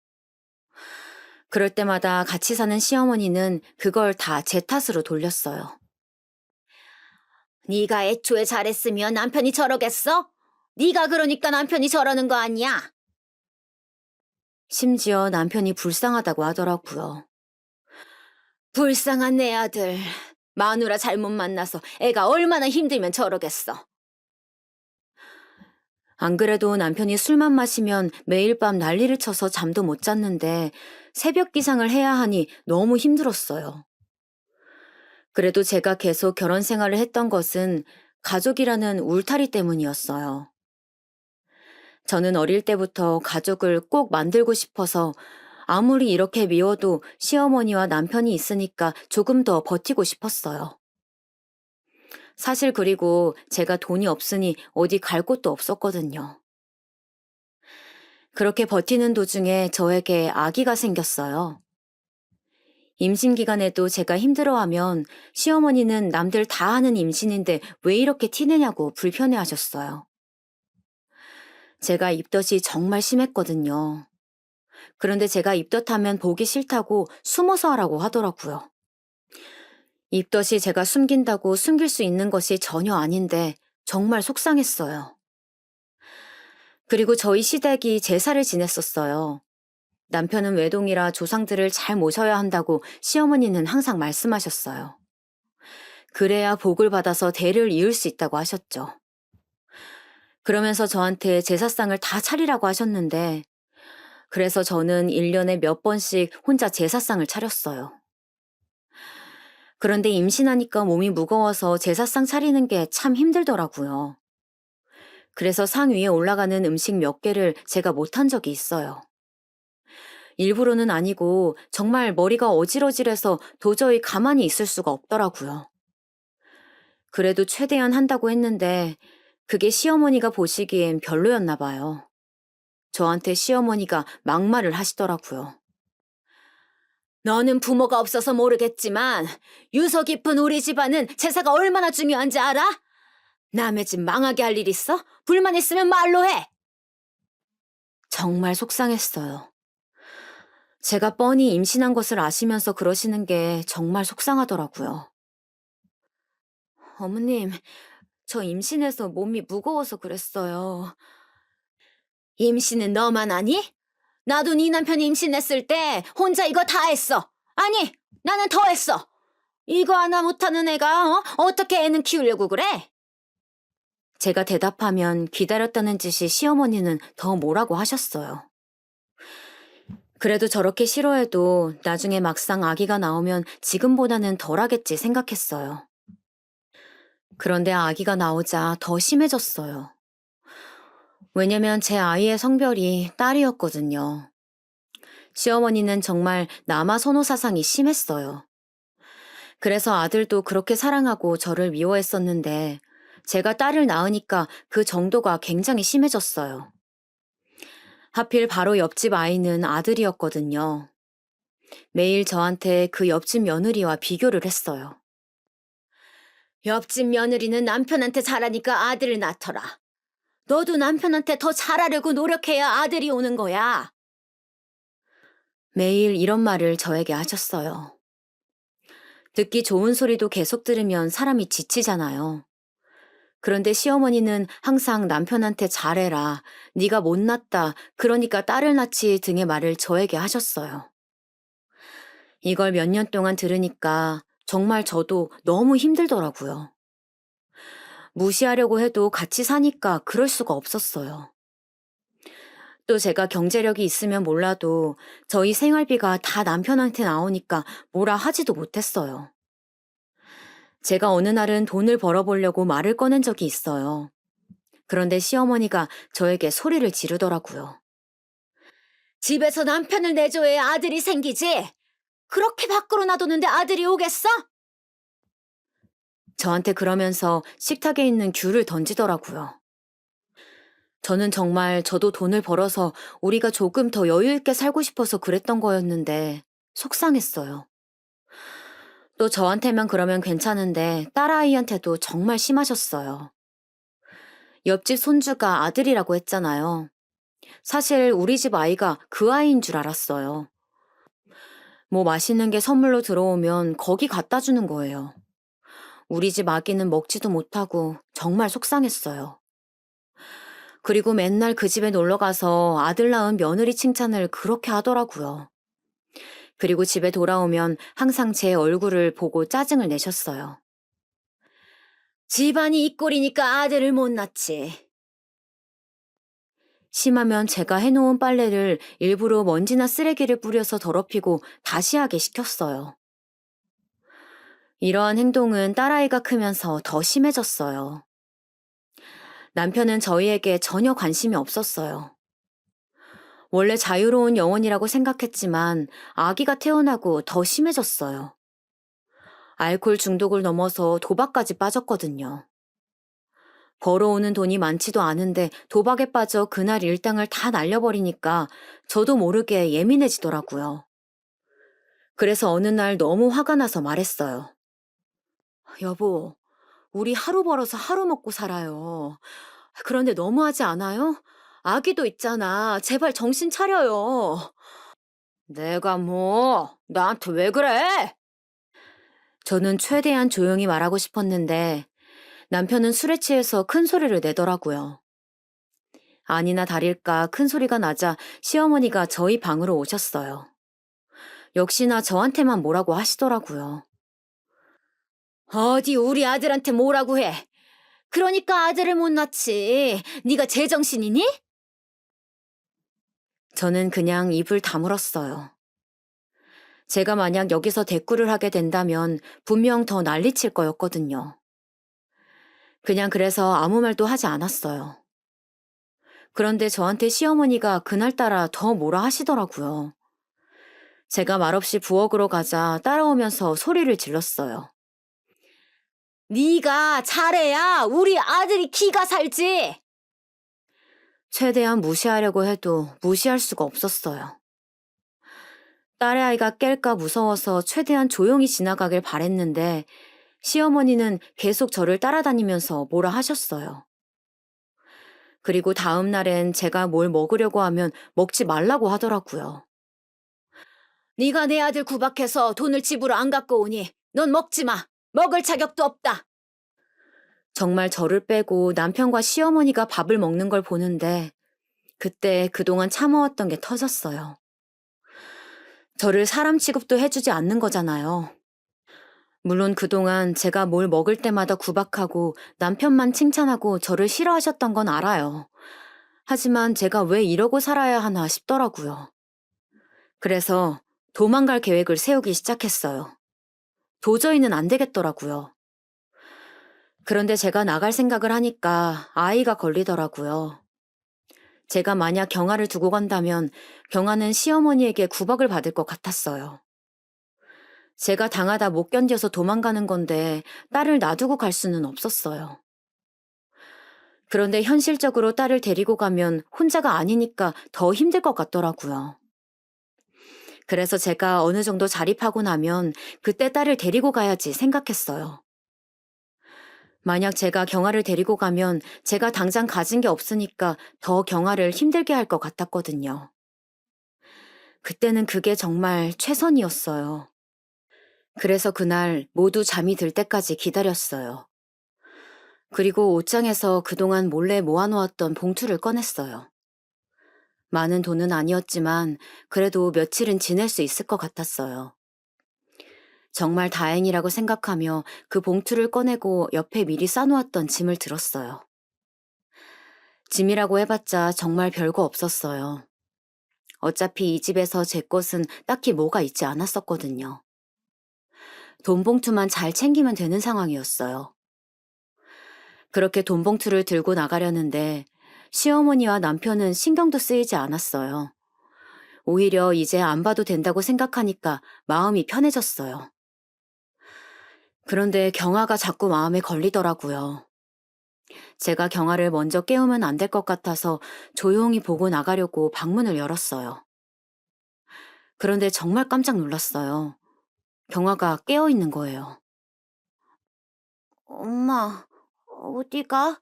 그럴 때마다 같이 사는 시어머니는 그걸 다 제 탓으로 돌렸어요. 네가 애초에 잘했으면 남편이 저러겠어? 네가 그러니까 남편이 저러는 거 아니야? 심지어 남편이 불쌍하다고 하더라고요. 불쌍한 내 아들. 마누라 잘못 만나서 애가 얼마나 힘들면 저러겠어. 안 그래도 남편이 술만 마시면 매일 밤 난리를 쳐서 잠도 못 잤는데 새벽 기상을 해야 하니 너무 힘들었어요. 그래도 제가 계속 결혼 생활을 했던 것은 가족이라는 울타리 때문이었어요. 저는 어릴 때부터 가족을 꼭 만들고 싶어서 아무리 이렇게 미워도 시어머니와 남편이 있으니까 조금 더 버티고 싶었어요. 사실 그리고 제가 돈이 없으니 어디 갈 곳도 없었거든요. 그렇게 버티는 도중에 저에게 아기가 생겼어요. 임신 기간에도 제가 힘들어하면 시어머니는 남들 다 하는 임신인데 왜 이렇게 티내냐고 불편해 하셨어요. 제가 입덧이 정말 심했거든요. 그런데 제가 입덧하면 보기 싫다고 숨어서 하라고 하더라고요. 입덧이 제가 숨긴다고 숨길 수 있는 것이 전혀 아닌데 정말 속상했어요. 그리고 저희 시댁이 제사를 지냈었어요. 남편은 외동이라 조상들을 잘 모셔야 한다고 시어머니는 항상 말씀하셨어요. 그래야 복을 받아서 대를 이을 수 있다고 하셨죠. 그러면서 저한테 제사상을 다 차리라고 하셨는데 그래서 저는 1년에 몇 번씩 혼자 제사상을 차렸어요. 그런데 임신하니까 몸이 무거워서 제사상 차리는 게 참 힘들더라고요. 그래서 상 위에 올라가는 음식 몇 개를 제가 못한 적이 있어요. 일부러는 아니고 정말 머리가 어질어질해서 도저히 가만히 있을 수가 없더라고요. 그래도 최대한 한다고 했는데 그게 시어머니가 보시기엔 별로였나 봐요. 저한테 시어머니가 막말을 하시더라고요. 너는 부모가 없어서 모르겠지만 유서 깊은 우리 집안은 제사가 얼마나 중요한지 알아? 남의 집 망하게 할 일 있어? 불만 있으면 말로 해. 정말 속상했어요. 제가 뻔히 임신한 것을 아시면서 그러시는 게 정말 속상하더라고요. 어머님, 저 임신해서 몸이 무거워서 그랬어요. 임신은 너만 하니? 나도 네 남편이 임신했을 때 혼자 이거 다 했어. 아니, 나는 더 했어. 이거 하나 못하는 애가 어떻게 애는 키우려고 그래? 제가 대답하면 기다렸다는 짓이 시어머니는 더 뭐라고 하셨어요. 그래도 저렇게 싫어해도 나중에 막상 아기가 나오면 지금보다는 덜하겠지 생각했어요. 그런데 아기가 나오자 더 심해졌어요. 왜냐면 제 아이의 성별이 딸이었거든요. 시어머니는 정말 남아 선호 사상이 심했어요. 그래서 아들도 그렇게 사랑하고 저를 미워했었는데 제가 딸을 낳으니까 그 정도가 굉장히 심해졌어요. 하필 바로 옆집 아이는 아들이었거든요. 매일 저한테 그 옆집 며느리와 비교를 했어요. 옆집 며느리는 남편한테 잘하니까 아들을 낳더라. 너도 남편한테 더 잘하려고 노력해야 아들이 오는 거야. 매일 이런 말을 저에게 하셨어요. 듣기 좋은 소리도 계속 들으면 사람이 지치잖아요. 그런데 시어머니는 항상 남편한테 잘해라, 네가 못났다, 그러니까 딸을 낳지 등의 말을 저에게 하셨어요. 이걸 몇 년 동안 들으니까 정말 저도 너무 힘들더라고요. 무시하려고 해도 같이 사니까 그럴 수가 없었어요. 또 제가 경제력이 있으면 몰라도 저희 생활비가 다 남편한테 나오니까 뭐라 하지도 못했어요. 제가 어느 날은 돈을 벌어보려고 말을 꺼낸 적이 있어요. 그런데 시어머니가 저에게 소리를 지르더라고요. 집에서 남편을 내줘야 아들이 생기지? 그렇게 밖으로 놔뒀는데 아들이 오겠어? 저한테 그러면서 식탁에 있는 귤을 던지더라고요. 저는 정말 저도 돈을 벌어서 우리가 조금 더 여유 있게 살고 싶어서 그랬던 거였는데 속상했어요. 또 저한테만 그러면 괜찮은데 딸아이한테도 정말 심하셨어요. 옆집 손주가 아들이라고 했잖아요. 사실 우리 집 아이가 그 아이인 줄 알았어요. 뭐 맛있는 게 선물로 들어오면 거기 갖다 주는 거예요. 우리 집 아기는 먹지도 못하고 정말 속상했어요. 그리고 맨날 그 집에 놀러 가서 아들 낳은 며느리 칭찬을 그렇게 하더라고요. 그리고 집에 돌아오면 항상 제 얼굴을 보고 짜증을 내셨어요. 집안이 이 꼴이니까 아들을 못 낳지. 심하면 제가 해놓은 빨래를 일부러 먼지나 쓰레기를 뿌려서 더럽히고 다시 하게 시켰어요. 이러한 행동은 딸아이가 크면서 더 심해졌어요. 남편은 저희에게 전혀 관심이 없었어요. 원래 자유로운 영혼이라고 생각했지만 아기가 태어나고 더 심해졌어요. 알코올 중독을 넘어서 도박까지 빠졌거든요. 벌어오는 돈이 많지도 않은데 도박에 빠져 그날 일당을 다 날려버리니까 저도 모르게 예민해지더라고요. 그래서 어느 날 너무 화가 나서 말했어요. 여보, 우리 하루 벌어서 하루 먹고 살아요. 그런데 너무하지 않아요? 아기도 있잖아. 제발 정신 차려요. 내가 뭐, 나한테 왜 그래? 저는 최대한 조용히 말하고 싶었는데 남편은 술에 취해서 큰 소리를 내더라고요. 아니나 다를까 큰 소리가 나자 시어머니가 저희 방으로 오셨어요. 역시나 저한테만 뭐라고 하시더라고요. 어디 우리 아들한테 뭐라고 해? 그러니까 아들을 못 낳지. 네가 제정신이니? 저는 그냥 입을 다물었어요. 제가 만약 여기서 대꾸를 하게 된다면 분명 더 난리칠 거였거든요. 그냥 그래서 아무 말도 하지 않았어요. 그런데 저한테 시어머니가 그날따라 더 뭐라 하시더라고요. 제가 말없이 부엌으로 가자 따라오면서 소리를 질렀어요. 네가 잘해야 우리 아들이 기가 살지. 최대한 무시하려고 해도 무시할 수가 없었어요. 딸의 아이가 깰까 무서워서 최대한 조용히 지나가길 바랬는데 시어머니는 계속 저를 따라다니면서 뭐라 하셨어요. 그리고 다음 날엔 제가 뭘 먹으려고 하면 먹지 말라고 하더라고요. 네가 내 아들 구박해서 돈을 집으로 안 갖고 오니 넌 먹지 마. 먹을 자격도 없다. 정말 저를 빼고 남편과 시어머니가 밥을 먹는 걸 보는데 그때 그동안 참아왔던 게 터졌어요. 저를 사람 취급도 해주지 않는 거잖아요. 물론 그동안 제가 뭘 먹을 때마다 구박하고 남편만 칭찬하고 저를 싫어하셨던 건 알아요. 하지만 제가 왜 이러고 살아야 하나 싶더라고요. 그래서 도망갈 계획을 세우기 시작했어요. 도저히는 안 되겠더라고요. 그런데 제가 나갈 생각을 하니까 아이가 걸리더라고요. 제가 만약 경아를 두고 간다면 경아는 시어머니에게 구박을 받을 것 같았어요. 제가 당하다 못 견뎌서 도망가는 건데 딸을 놔두고 갈 수는 없었어요. 그런데 현실적으로 딸을 데리고 가면 혼자가 아니니까 더 힘들 것 같더라고요. 그래서 제가 어느 정도 자립하고 나면 그때 딸을 데리고 가야지 생각했어요. 만약 제가 경아를 데리고 가면 제가 당장 가진 게 없으니까 더 경아를 힘들게 할 것 같았거든요. 그때는 그게 정말 최선이었어요. 그래서 그날 모두 잠이 들 때까지 기다렸어요. 그리고 옷장에서 그동안 몰래 모아놓았던 봉투를 꺼냈어요. 많은 돈은 아니었지만 그래도 며칠은 지낼 수 있을 것 같았어요. 정말 다행이라고 생각하며 그 봉투를 꺼내고 옆에 미리 싸놓았던 짐을 들었어요. 짐이라고 해봤자 정말 별거 없었어요. 어차피 이 집에서 제 것은 딱히 뭐가 있지 않았었거든요. 돈 봉투만 잘 챙기면 되는 상황이었어요. 그렇게 돈 봉투를 들고 나가려는데 시어머니와 남편은 신경도 쓰이지 않았어요. 오히려 이제 안 봐도 된다고 생각하니까 마음이 편해졌어요. 그런데 경아가 자꾸 마음에 걸리더라고요. 제가 경아를 먼저 깨우면 안 될 것 같아서 조용히 보고 나가려고 방문을 열었어요. 그런데 정말 깜짝 놀랐어요. 경아가 깨어 있는 거예요. 엄마, 어디가?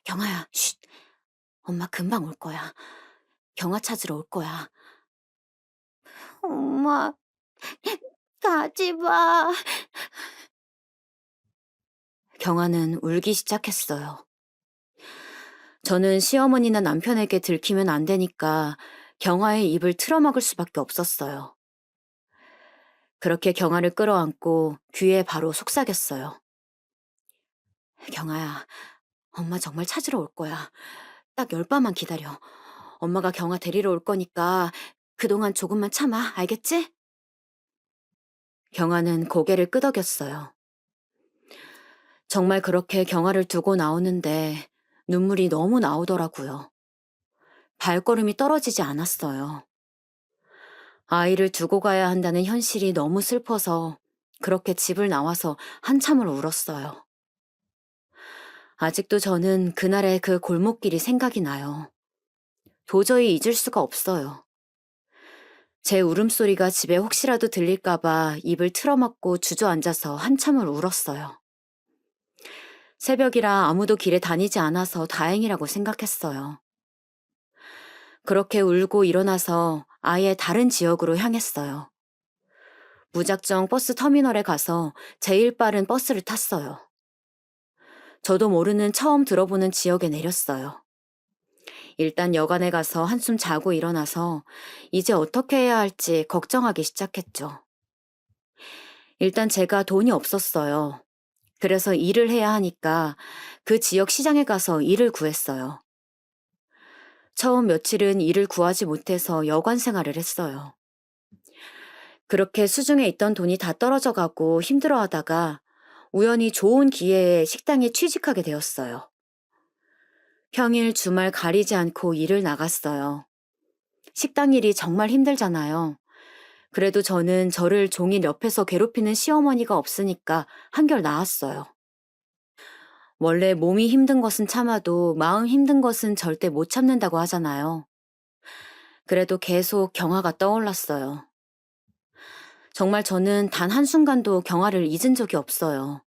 경아야, 쉿. 엄마 금방 올 거야. 경아 찾으러 올 거야. 엄마, 가지 마. 경아는 울기 시작했어요. 저는 시어머니나 남편에게 들키면 안 되니까 경아의 입을 틀어막을 수밖에 없었어요. 그렇게 경아를 끌어안고 귀에 바로 속삭였어요. 경아야, 엄마 정말 찾으러 올 거야. 딱 10번만 기다려. 엄마가 경아 데리러 올 거니까 그동안 조금만 참아, 알겠지? 경아는 고개를 끄덕였어요. 정말 그렇게 경아를 두고 나오는데 눈물이 너무 나오더라고요. 발걸음이 떨어지지 않았어요. 아이를 두고 가야 한다는 현실이 너무 슬퍼서 그렇게 집을 나와서 한참을 울었어요. 아직도 저는 그날의 그 골목길이 생각이 나요. 도저히 잊을 수가 없어요. 제 울음소리가 집에 혹시라도 들릴까봐 입을 틀어막고 주저앉아서 한참을 울었어요. 새벽이라 아무도 길에 다니지 않아서 다행이라고 생각했어요. 그렇게 울고 일어나서 아예 다른 지역으로 향했어요. 무작정 버스 터미널에 가서 제일 빠른 버스를 탔어요. 저도 모르는 처음 들어보는 지역에 내렸어요. 일단 여관에 가서 한숨 자고 일어나서 이제 어떻게 해야 할지 걱정하기 시작했죠. 일단 제가 돈이 없었어요. 그래서 일을 해야 하니까 그 지역 시장에 가서 일을 구했어요. 처음 며칠은 일을 구하지 못해서 여관 생활을 했어요. 그렇게 수중에 있던 돈이 다 떨어져 가고 힘들어 하다가 우연히 좋은 기회에 식당에 취직하게 되었어요. 평일 주말 가리지 않고 일을 나갔어요. 식당 일이 정말 힘들잖아요. 그래도 저는 저를 종일 옆에서 괴롭히는 시어머니가 없으니까 한결 나았어요. 원래 몸이 힘든 것은 참아도 마음 힘든 것은 절대 못 참는다고 하잖아요. 그래도 계속 경화가 떠올랐어요. 정말 저는 단 한순간도 경화를 잊은 적이 없어요.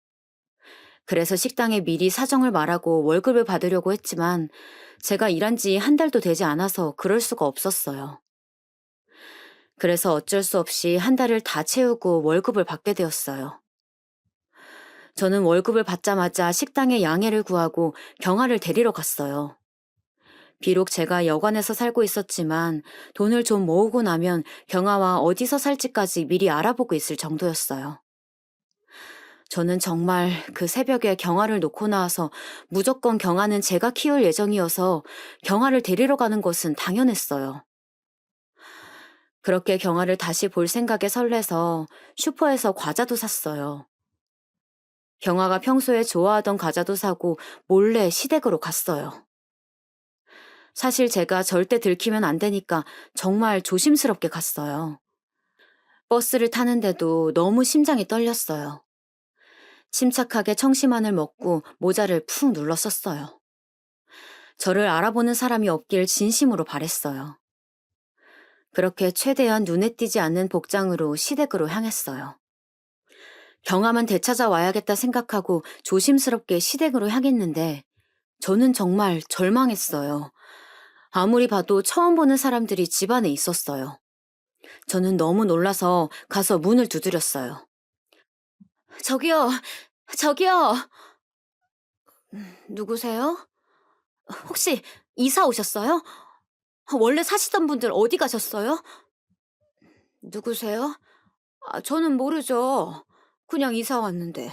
그래서 식당에 미리 사정을 말하고 월급을 받으려고 했지만 제가 일한 지 한 달도 되지 않아서 그럴 수가 없었어요. 그래서 어쩔 수 없이 한 달을 다 채우고 월급을 받게 되었어요. 저는 월급을 받자마자 식당에 양해를 구하고 경아를 데리러 갔어요. 비록 제가 여관에서 살고 있었지만 돈을 좀 모으고 나면 경아와 어디서 살지까지 미리 알아보고 있을 정도였어요. 저는 정말 그 새벽에 경아를 놓고 나와서 무조건 경아는 제가 키울 예정이어서 경아를 데리러 가는 것은 당연했어요. 그렇게 경아를 다시 볼 생각에 설레서 슈퍼에서 과자도 샀어요. 경아가 평소에 좋아하던 과자도 사고 몰래 시댁으로 갔어요. 사실 제가 절대 들키면 안 되니까 정말 조심스럽게 갔어요. 버스를 타는데도 너무 심장이 떨렸어요. 침착하게 청심환을 먹고 모자를 푹 눌러 썼어요. 저를 알아보는 사람이 없길 진심으로 바랬어요. 그렇게 최대한 눈에 띄지 않는 복장으로 시댁으로 향했어요. 경아만 되찾아와야겠다 생각하고 조심스럽게 시댁으로 향했는데 저는 정말 절망했어요. 아무리 봐도 처음 보는 사람들이 집 안에 있었어요. 저는 너무 놀라서 가서 문을 두드렸어요. 저기요, 저기요. 누구세요? 혹시 이사 오셨어요? 원래 사시던 분들 어디 가셨어요? 누구세요? 저는 모르죠. 그냥 이사 왔는데.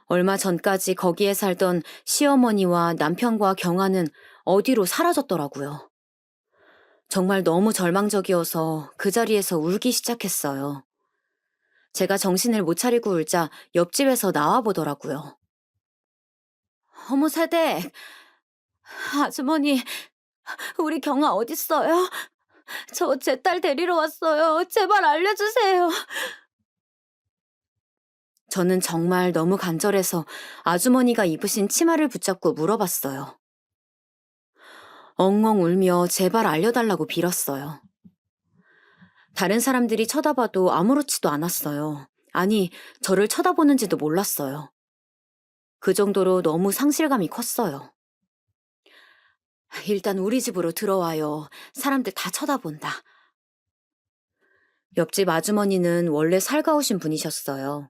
얼마 전까지 거기에 살던 시어머니와 남편과 경아는 어디로 사라졌더라고요. 정말 너무 절망적이어서 그 자리에서 울기 시작했어요. 제가 정신을 못 차리고 울자 옆집에서 나와보더라고요. 어머, 세댁. 아주머니, 우리 경아 어딨어요? 저 제 딸 데리러 왔어요. 제발 알려주세요. 저는 정말 너무 간절해서 아주머니가 입으신 치마를 붙잡고 물어봤어요. 엉엉 울며 제발 알려달라고 빌었어요. 다른 사람들이 쳐다봐도 아무렇지도 않았어요. 아니, 저를 쳐다보는지도 몰랐어요. 그 정도로 너무 상실감이 컸어요. 일단 우리 집으로 들어와요. 사람들 다 쳐다본다. 옆집 아주머니는 원래 살가우신 분이셨어요.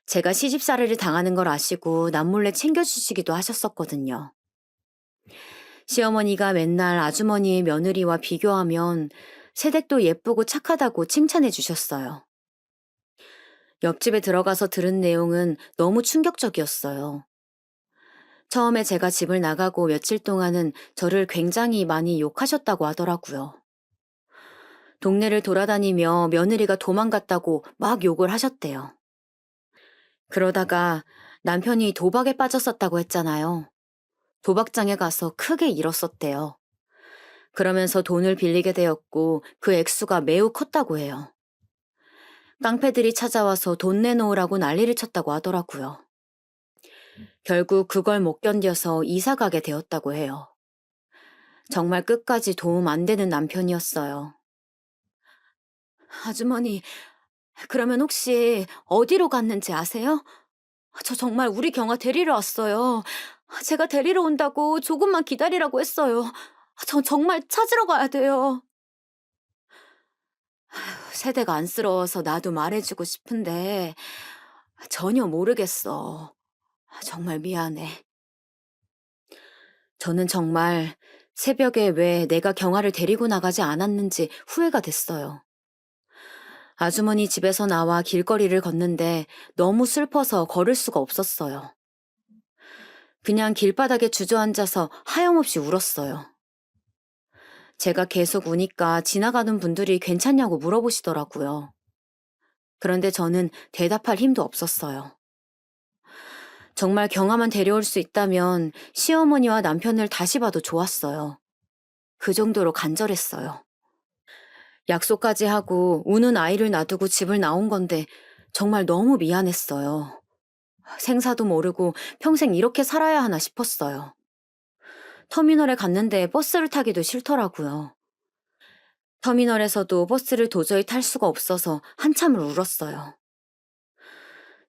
제가 시집살이를 당하는 걸 아시고 남몰래 챙겨주시기도 하셨었거든요. 시어머니가 맨날 아주머니의 며느리와 비교하면 새댁도 예쁘고 착하다고 칭찬해 주셨어요. 옆집에 들어가서 들은 내용은 너무 충격적이었어요. 처음에 제가 집을 나가고 며칠 동안은 저를 굉장히 많이 욕하셨다고 하더라고요. 동네를 돌아다니며 며느리가 도망갔다고 막 욕을 하셨대요. 그러다가 남편이 도박에 빠졌었다고 했잖아요. 도박장에 가서 크게 잃었었대요. 그러면서 돈을 빌리게 되었고 그 액수가 매우 컸다고 해요. 깡패들이 찾아와서 돈 내놓으라고 난리를 쳤다고 하더라고요. 결국 그걸 못 견뎌서 이사 가게 되었다고 해요. 정말 끝까지 도움 안 되는 남편이었어요. 아주머니, 그러면 혹시 어디로 갔는지 아세요? 저 정말 우리 경아 데리러 왔어요. 제가 데리러 온다고 조금만 기다리라고 했어요. 저 정말 찾으러 가야 돼요. 세대가 안쓰러워서 나도 말해주고 싶은데 전혀 모르겠어. 정말 미안해. 저는 정말 새벽에 왜 내가 경아를 데리고 나가지 않았는지 후회가 됐어요. 아주머니 집에서 나와 길거리를 걷는데 너무 슬퍼서 걸을 수가 없었어요. 그냥 길바닥에 주저앉아서 하염없이 울었어요. 제가 계속 우니까 지나가는 분들이 괜찮냐고 물어보시더라고요. 그런데 저는 대답할 힘도 없었어요. 정말 경아만 데려올 수 있다면 시어머니와 남편을 다시 봐도 좋았어요. 그 정도로 간절했어요. 약속까지 하고 우는 아이를 놔두고 집을 나온 건데 정말 너무 미안했어요. 생사도 모르고 평생 이렇게 살아야 하나 싶었어요. 터미널에 갔는데 버스를 타기도 싫더라고요. 터미널에서도 버스를 도저히 탈 수가 없어서 한참을 울었어요.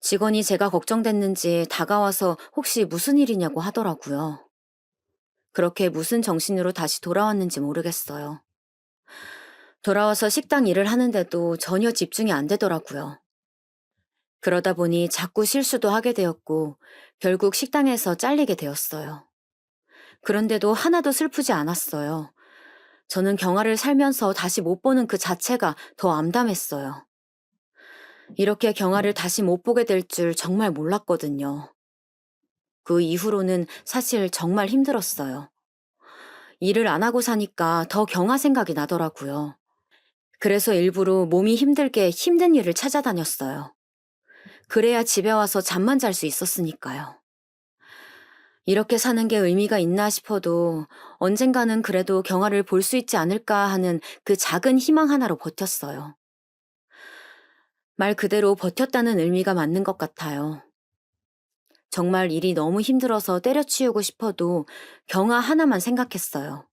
직원이 제가 걱정됐는지 다가와서 혹시 무슨 일이냐고 하더라고요. 그렇게 무슨 정신으로 다시 돌아왔는지 모르겠어요. 돌아와서 식당 일을 하는데도 전혀 집중이 안 되더라고요. 그러다 보니 자꾸 실수도 하게 되었고 결국 식당에서 잘리게 되었어요. 그런데도 하나도 슬프지 않았어요. 저는 경아를 살면서 다시 못 보는 그 자체가 더 암담했어요. 이렇게 경아를 다시 못 보게 될 줄 정말 몰랐거든요. 그 이후로는 사실 정말 힘들었어요. 일을 안 하고 사니까 더 경아 생각이 나더라고요. 그래서 일부러 몸이 힘들게 힘든 일을 찾아다녔어요. 그래야 집에 와서 잠만 잘 수 있었으니까요. 이렇게 사는 게 의미가 있나 싶어도 언젠가는 그래도 경아를 볼 수 있지 않을까 하는 그 작은 희망 하나로 버텼어요. 말 그대로 버텼다는 의미가 맞는 것 같아요. 정말 일이 너무 힘들어서 때려치우고 싶어도 경아 하나만 생각했어요.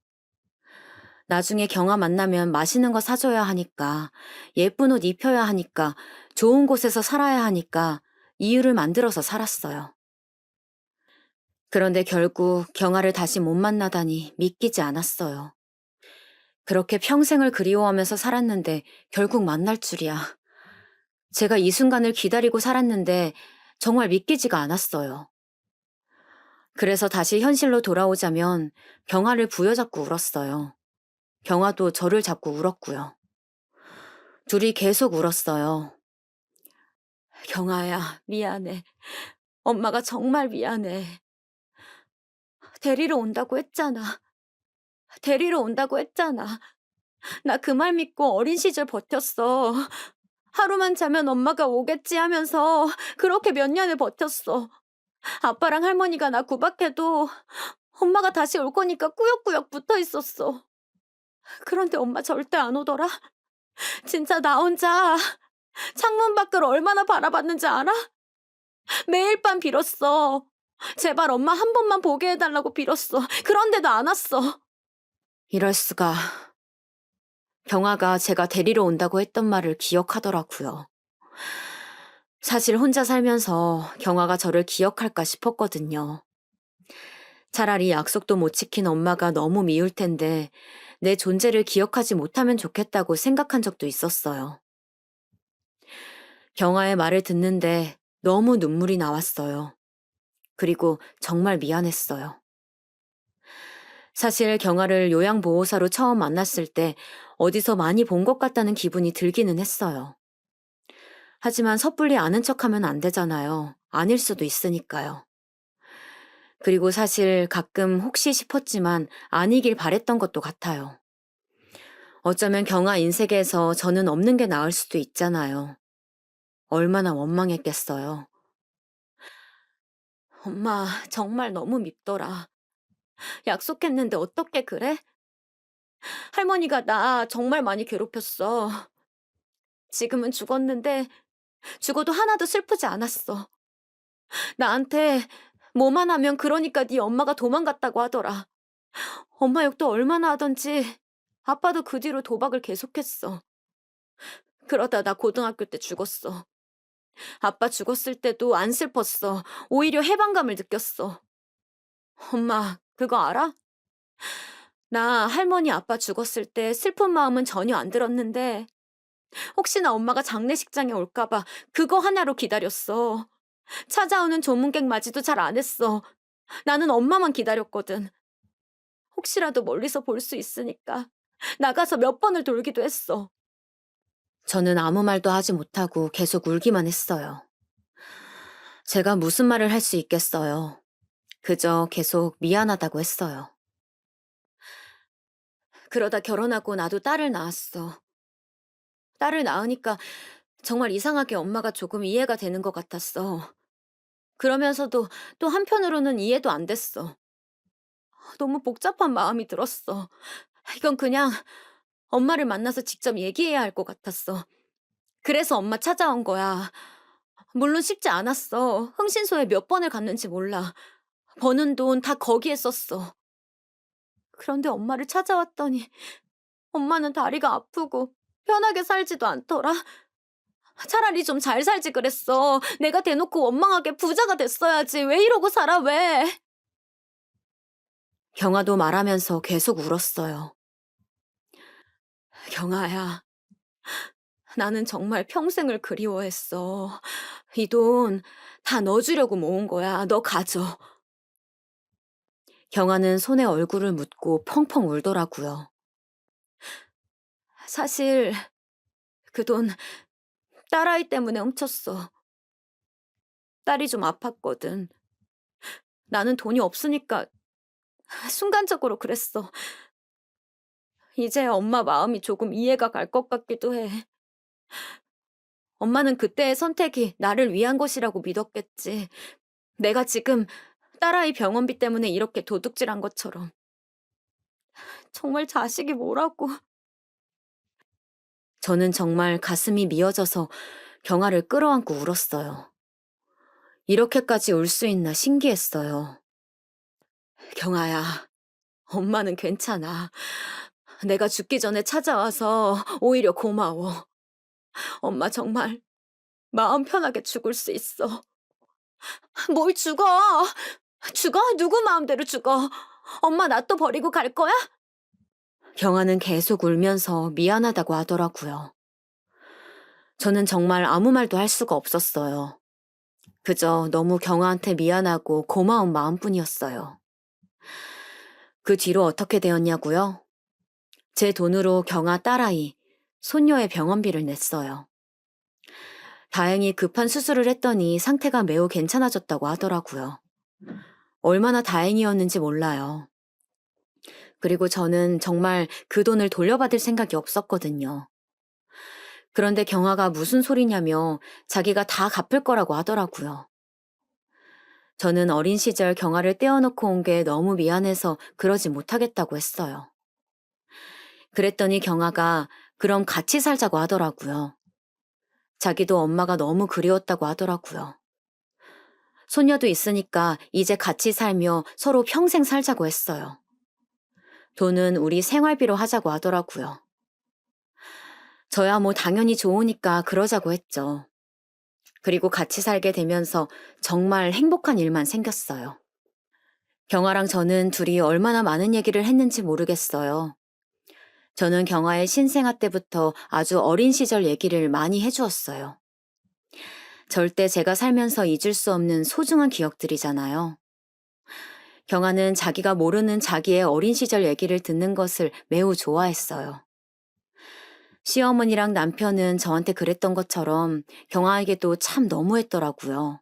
나중에 경아 만나면 맛있는 거 사줘야 하니까, 예쁜 옷 입혀야 하니까, 좋은 곳에서 살아야 하니까 이유를 만들어서 살았어요. 그런데 결국 경아를 다시 못 만나다니 믿기지 않았어요. 그렇게 평생을 그리워하면서 살았는데 결국 만날 줄이야. 제가 이 순간을 기다리고 살았는데 정말 믿기지가 않았어요. 그래서 다시 현실로 돌아오자면 경아를 부여잡고 울었어요. 경아도 저를 잡고 울었고요. 둘이 계속 울었어요. 경아야, 미안해. 엄마가 정말 미안해. 데리러 온다고 했잖아. 데리러 온다고 했잖아. 나 그 말 믿고 어린 시절 버텼어. 하루만 자면 엄마가 오겠지 하면서 그렇게 몇 년을 버텼어. 아빠랑 할머니가 나 구박해도 엄마가 다시 올 거니까 꾸역꾸역 붙어 있었어. 그런데 엄마 절대 안 오더라. 진짜 나 혼자 창문 밖을 얼마나 바라봤는지 알아? 매일 밤 빌었어. 제발 엄마 한 번만 보게 해달라고 빌었어. 그런데도 안 왔어. 이럴 수가. 경아가 제가 데리러 온다고 했던 말을 기억하더라고요. 사실 혼자 살면서 경아가 저를 기억할까 싶었거든요. 차라리 약속도 못 지킨 엄마가 너무 미울 텐데 내 존재를 기억하지 못하면 좋겠다고 생각한 적도 있었어요. 경아의 말을 듣는데 너무 눈물이 나왔어요. 그리고 정말 미안했어요. 사실 경아를 요양보호사로 처음 만났을 때 어디서 많이 본 것 같다는 기분이 들기는 했어요. 하지만 섣불리 아는 척하면 안 되잖아요. 아닐 수도 있으니까요. 그리고 사실 가끔 혹시 싶었지만 아니길 바랬던 것도 같아요. 어쩌면 경아 인생에서 저는 없는 게 나을 수도 있잖아요. 얼마나 원망했겠어요. 엄마, 정말 너무 밉더라. 약속했는데 어떻게 그래? 할머니가 나 정말 많이 괴롭혔어. 지금은 죽었는데 죽어도 하나도 슬프지 않았어. 나한테 뭐만 하면 그러니까 네 엄마가 도망갔다고 하더라. 엄마 욕도 얼마나 하던지 아빠도 그 뒤로 도박을 계속했어. 그러다 나 고등학교 때 죽었어. 아빠 죽었을 때도 안 슬펐어. 오히려 해방감을 느꼈어. 엄마, 그거 알아? 나 할머니 아빠 죽었을 때 슬픈 마음은 전혀 안 들었는데 혹시나 엄마가 장례식장에 올까봐 그거 하나로 기다렸어. 찾아오는 조문객 맞이도 잘 안 했어. 나는 엄마만 기다렸거든. 혹시라도 멀리서 볼 수 있으니까 나가서 몇 번을 돌기도 했어. 저는 아무 말도 하지 못하고 계속 울기만 했어요. 제가 무슨 말을 할 수 있겠어요. 그저 계속 미안하다고 했어요. 그러다 결혼하고 나도 딸을 낳았어. 딸을 낳으니까 정말 이상하게 엄마가 조금 이해가 되는 것 같았어. 그러면서도 또 한편으로는 이해도 안 됐어. 너무 복잡한 마음이 들었어. 이건 그냥 엄마를 만나서 직접 얘기해야 할 것 같았어. 그래서 엄마 찾아온 거야. 물론 쉽지 않았어. 흥신소에 몇 번을 갔는지 몰라. 버는 돈 다 거기에 썼어. 그런데 엄마를 찾아왔더니 엄마는 다리가 아프고 편하게 살지도 않더라. 차라리 좀 잘 살지 그랬어. 내가 대놓고 원망하게 부자가 됐어야지. 왜 이러고 살아, 왜? 경아도 말하면서 계속 울었어요. 경아야, 나는 정말 평생을 그리워했어. 이 돈 다 넣어주려고 모은 거야. 너 가져. 경아는 손에 얼굴을 묻고 펑펑 울더라고요. 사실 그 돈 딸아이 때문에 훔쳤어. 딸이 좀 아팠거든. 나는 돈이 없으니까 순간적으로 그랬어. 이제 엄마 마음이 조금 이해가 갈 것 같기도 해. 엄마는 그때의 선택이 나를 위한 것이라고 믿었겠지. 내가 지금 딸아이 병원비 때문에 이렇게 도둑질한 것처럼. 정말 자식이 뭐라고. 저는 정말 가슴이 미어져서 경아를 끌어안고 울었어요. 이렇게까지 울 수 있나 신기했어요. 경아야, 엄마는 괜찮아. 내가 죽기 전에 찾아와서 오히려 고마워. 엄마 정말 마음 편하게 죽을 수 있어. 뭘 죽어? 죽어? 누구 마음대로 죽어? 엄마 나 또 버리고 갈 거야? 경아는 계속 울면서 미안하다고 하더라고요. 저는 정말 아무 말도 할 수가 없었어요. 그저 너무 경아한테 미안하고 고마운 마음뿐이었어요. 그 뒤로 어떻게 되었냐고요? 제 돈으로 경아 딸아이, 손녀의 병원비를 냈어요. 다행히 급한 수술을 했더니 상태가 매우 괜찮아졌다고 하더라고요. 얼마나 다행이었는지 몰라요. 그리고 저는 정말 그 돈을 돌려받을 생각이 없었거든요. 그런데 경아가 무슨 소리냐며 자기가 다 갚을 거라고 하더라고요. 저는 어린 시절 경아를 떼어놓고 온 게 너무 미안해서 그러지 못하겠다고 했어요. 그랬더니 경아가 그럼 같이 살자고 하더라고요. 자기도 엄마가 너무 그리웠다고 하더라고요. 손녀도 있으니까 이제 같이 살며 서로 평생 살자고 했어요. 돈은 우리 생활비로 하자고 하더라고요. 저야 뭐 당연히 좋으니까 그러자고 했죠. 그리고 같이 살게 되면서 정말 행복한 일만 생겼어요. 경아랑 저는 둘이 얼마나 많은 얘기를 했는지 모르겠어요. 저는 경아의 신생아 때부터 아주 어린 시절 얘기를 많이 해주었어요. 절대 제가 살면서 잊을 수 없는 소중한 기억들이잖아요. 경아는 자기가 모르는 자기의 어린 시절 얘기를 듣는 것을 매우 좋아했어요. 시어머니랑 남편은 저한테 그랬던 것처럼 경아에게도 참 너무했더라고요.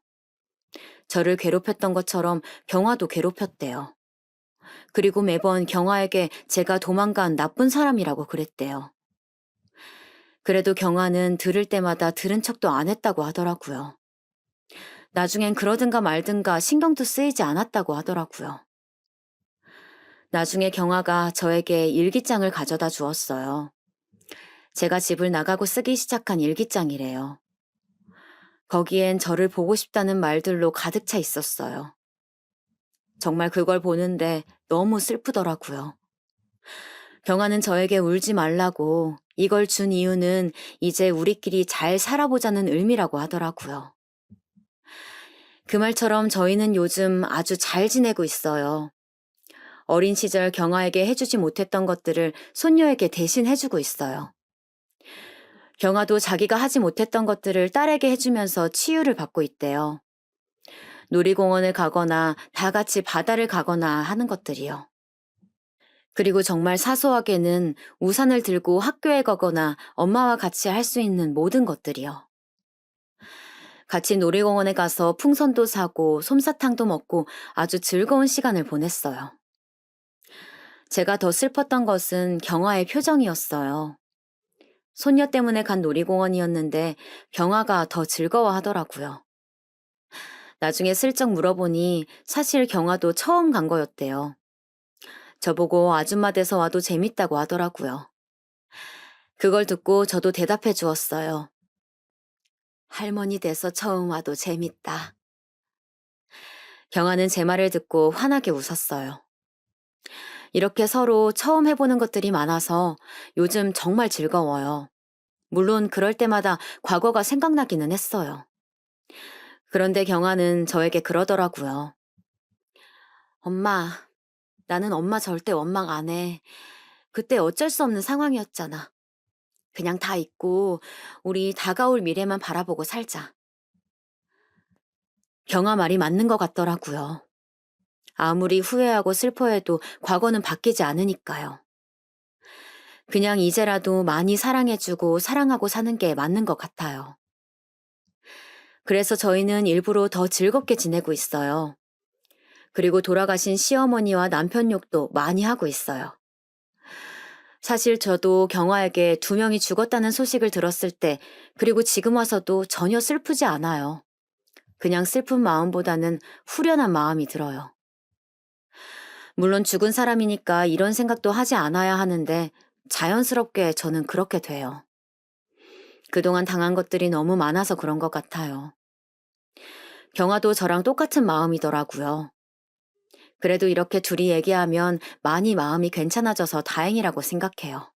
저를 괴롭혔던 것처럼 경아도 괴롭혔대요. 그리고 매번 경아에게 제가 도망간 나쁜 사람이라고 그랬대요. 그래도 경아는 들을 때마다 들은 척도 안 했다고 하더라고요. 나중엔 그러든가 말든가 신경도 쓰이지 않았다고 하더라고요. 나중에 경아가 저에게 일기장을 가져다 주었어요. 제가 집을 나가고 쓰기 시작한 일기장이래요. 거기엔 저를 보고 싶다는 말들로 가득 차 있었어요. 정말 그걸 보는데 너무 슬프더라고요. 경아는 저에게 울지 말라고 이걸 준 이유는 이제 우리끼리 잘 살아보자는 의미라고 하더라고요. 그 말처럼 저희는 요즘 아주 잘 지내고 있어요. 어린 시절 경아에게 해주지 못했던 것들을 손녀에게 대신 해주고 있어요. 경아도 자기가 하지 못했던 것들을 딸에게 해주면서 치유를 받고 있대요. 놀이공원을 가거나 다 같이 바다를 가거나 하는 것들이요. 그리고 정말 사소하게는 우산을 들고 학교에 가거나 엄마와 같이 할 수 있는 모든 것들이요. 같이 놀이공원에 가서 풍선도 사고 솜사탕도 먹고 아주 즐거운 시간을 보냈어요. 제가 더 슬펐던 것은 경아의 표정이었어요. 손녀 때문에 간 놀이공원이었는데 경아가 더 즐거워하더라고요. 나중에 슬쩍 물어보니 사실 경아도 처음 간 거였대요. 저보고 아줌마 돼서 와도 재밌다고 하더라고요. 그걸 듣고 저도 대답해 주었어요. 할머니 돼서 처음 와도 재밌다. 경아는 제 말을 듣고 환하게 웃었어요. 이렇게 서로 처음 해보는 것들이 많아서 요즘 정말 즐거워요. 물론 그럴 때마다 과거가 생각나기는 했어요. 그런데 경아는 저에게 그러더라고요. 엄마, 나는 엄마 절대 원망 안 해. 그때 어쩔 수 없는 상황이었잖아. 그냥 다 잊고 우리 다가올 미래만 바라보고 살자. 경아 말이 맞는 것 같더라고요. 아무리 후회하고 슬퍼해도 과거는 바뀌지 않으니까요. 그냥 이제라도 많이 사랑해주고 사랑하고 사는 게 맞는 것 같아요. 그래서 저희는 일부러 더 즐겁게 지내고 있어요. 그리고 돌아가신 시어머니와 남편 욕도 많이 하고 있어요. 사실 저도 경아에게 두 명이 죽었다는 소식을 들었을 때, 그리고 지금 와서도 전혀 슬프지 않아요. 그냥 슬픈 마음보다는 후련한 마음이 들어요. 물론 죽은 사람이니까 이런 생각도 하지 않아야 하는데 자연스럽게 저는 그렇게 돼요. 그동안 당한 것들이 너무 많아서 그런 것 같아요. 경아도 저랑 똑같은 마음이더라고요. 그래도 이렇게 둘이 얘기하면 많이 마음이 괜찮아져서 다행이라고 생각해요.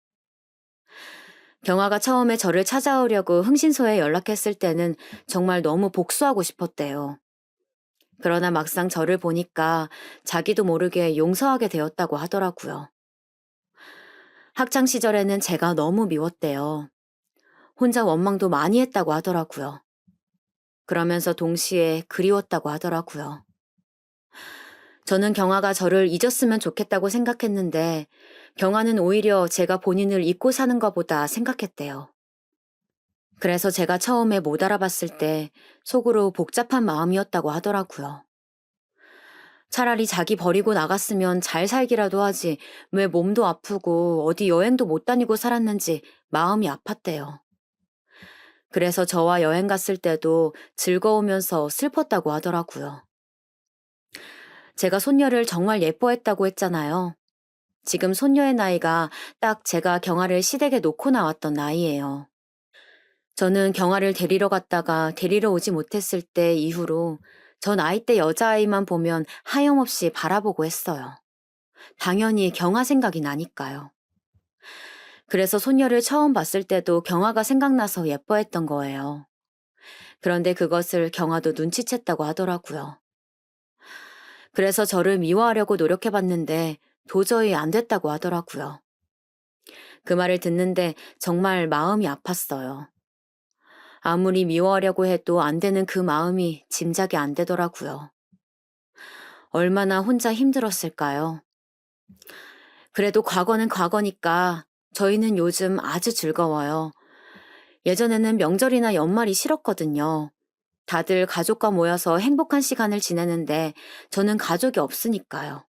경아가 처음에 저를 찾아오려고 흥신소에 연락했을 때는 정말 너무 복수하고 싶었대요. 그러나 막상 저를 보니까 자기도 모르게 용서하게 되었다고 하더라고요. 학창 시절에는 제가 너무 미웠대요. 혼자 원망도 많이 했다고 하더라고요. 그러면서 동시에 그리웠다고 하더라고요. 저는 경아가 저를 잊었으면 좋겠다고 생각했는데 경아는 오히려 제가 본인을 잊고 사는 것보다 생각했대요. 그래서 제가 처음에 못 알아봤을 때 속으로 복잡한 마음이었다고 하더라고요. 차라리 자기 버리고 나갔으면 잘 살기라도 하지 왜 몸도 아프고 어디 여행도 못 다니고 살았는지 마음이 아팠대요. 그래서 저와 여행 갔을 때도 즐거우면서 슬펐다고 하더라고요. 제가 손녀를 정말 예뻐했다고 했잖아요. 지금 손녀의 나이가 딱 제가 경아를 시댁에 놓고 나왔던 나이예요. 저는 경아를 데리러 갔다가 데리러 오지 못했을 때 이후로 저 나이 때 여자아이만 보면 하염없이 바라보고 했어요. 당연히 경아 생각이 나니까요. 그래서 손녀를 처음 봤을 때도 경아가 생각나서 예뻐했던 거예요. 그런데 그것을 경아도 눈치챘다고 하더라고요. 그래서 저를 미워하려고 노력해봤는데 도저히 안 됐다고 하더라고요. 그 말을 듣는데 정말 마음이 아팠어요. 아무리 미워하려고 해도 안 되는 그 마음이 짐작이 안 되더라고요. 얼마나 혼자 힘들었을까요? 그래도 과거는 과거니까 저희는 요즘 아주 즐거워요. 예전에는 명절이나 연말이 싫었거든요. 다들 가족과 모여서 행복한 시간을 지내는데 저는 가족이 없으니까요.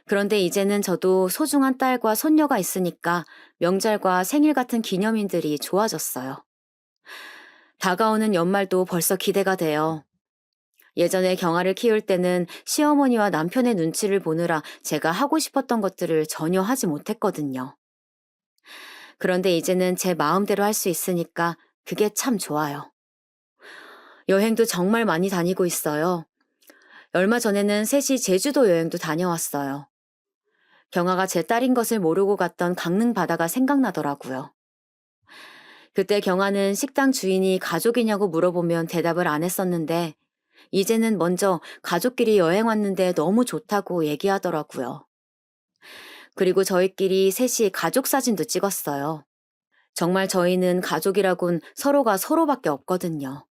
그런데 이제는 저도 소중한 딸과 손녀가 있으니까 명절과 생일 같은 기념일들이 좋아졌어요. 다가오는 연말도 벌써 기대가 돼요. 예전에 경아를 키울 때는 시어머니와 남편의 눈치를 보느라 제가 하고 싶었던 것들을 전혀 하지 못했거든요. 그런데 이제는 제 마음대로 할 수 있으니까 그게 참 좋아요. 여행도 정말 많이 다니고 있어요. 얼마 전에는 셋이 제주도 여행도 다녀왔어요. 경아가 제 딸인 것을 모르고 갔던 강릉 바다가 생각나더라고요. 그때 경아는 식당 주인이 가족이냐고 물어보면 대답을 안 했었는데 이제는 먼저 가족끼리 여행 왔는데 너무 좋다고 얘기하더라고요. 그리고 저희끼리 셋이 가족 사진도 찍었어요. 정말 저희는 가족이라곤 서로가 서로밖에 없거든요.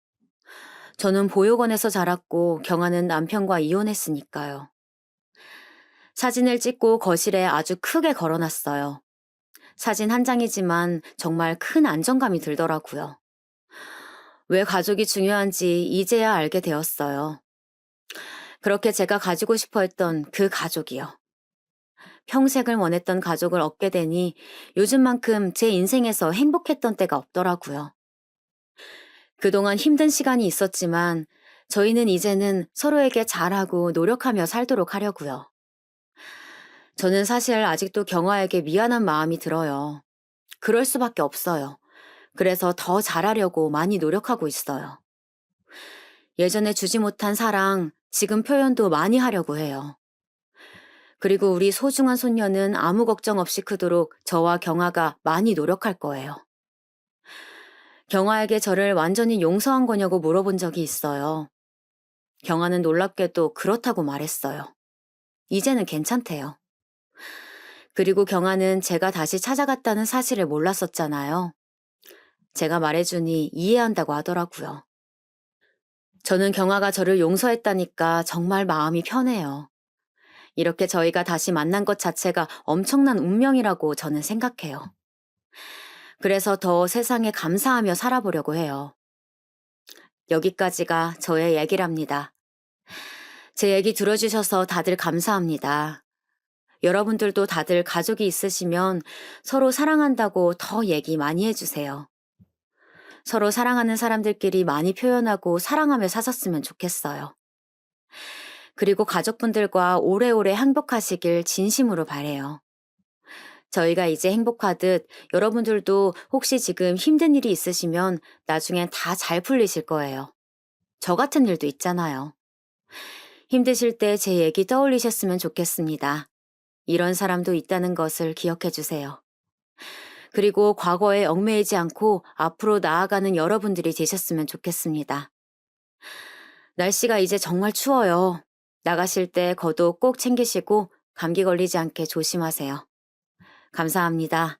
저는 보육원에서 자랐고 경아는 남편과 이혼했으니까요. 사진을 찍고 거실에 아주 크게 걸어놨어요. 사진 한 장이지만 정말 큰 안정감이 들더라고요. 왜 가족이 중요한지 이제야 알게 되었어요. 그렇게 제가 가지고 싶어 했던 그 가족이요. 평생을 원했던 가족을 얻게 되니 요즘만큼 제 인생에서 행복했던 때가 없더라고요. 그동안 힘든 시간이 있었지만 저희는 이제는 서로에게 잘하고 노력하며 살도록 하려고요. 저는 사실 아직도 경아에게 미안한 마음이 들어요. 그럴 수밖에 없어요. 그래서 더 잘하려고 많이 노력하고 있어요. 예전에 주지 못한 사랑, 지금 표현도 많이 하려고 해요. 그리고 우리 소중한 손녀는 아무 걱정 없이 크도록 저와 경아가 많이 노력할 거예요. 경아에게 저를 완전히 용서한 거냐고 물어본 적이 있어요. 경아는 놀랍게도 그렇다고 말했어요. 이제는 괜찮대요. 그리고 경아는 제가 다시 찾아갔다는 사실을 몰랐었잖아요. 제가 말해주니 이해한다고 하더라고요. 저는 경아가 저를 용서했다니까 정말 마음이 편해요. 이렇게 저희가 다시 만난 것 자체가 엄청난 운명이라고 저는 생각해요. 그래서 더 세상에 감사하며 살아보려고 해요. 여기까지가 저의 얘기랍니다. 제 얘기 들어주셔서 다들 감사합니다. 여러분들도 다들 가족이 있으시면 서로 사랑한다고 더 얘기 많이 해주세요. 서로 사랑하는 사람들끼리 많이 표현하고 사랑하며 사셨으면 좋겠어요. 그리고 가족분들과 오래오래 행복하시길 진심으로 바래요. 저희가 이제 행복하듯 여러분들도 혹시 지금 힘든 일이 있으시면 나중엔 다 잘 풀리실 거예요. 저 같은 일도 있잖아요. 힘드실 때 제 얘기 떠올리셨으면 좋겠습니다. 이런 사람도 있다는 것을 기억해 주세요. 그리고 과거에 얽매이지 않고 앞으로 나아가는 여러분들이 되셨으면 좋겠습니다. 날씨가 이제 정말 추워요. 나가실 때 겉옷 꼭 챙기시고 감기 걸리지 않게 조심하세요. 감사합니다.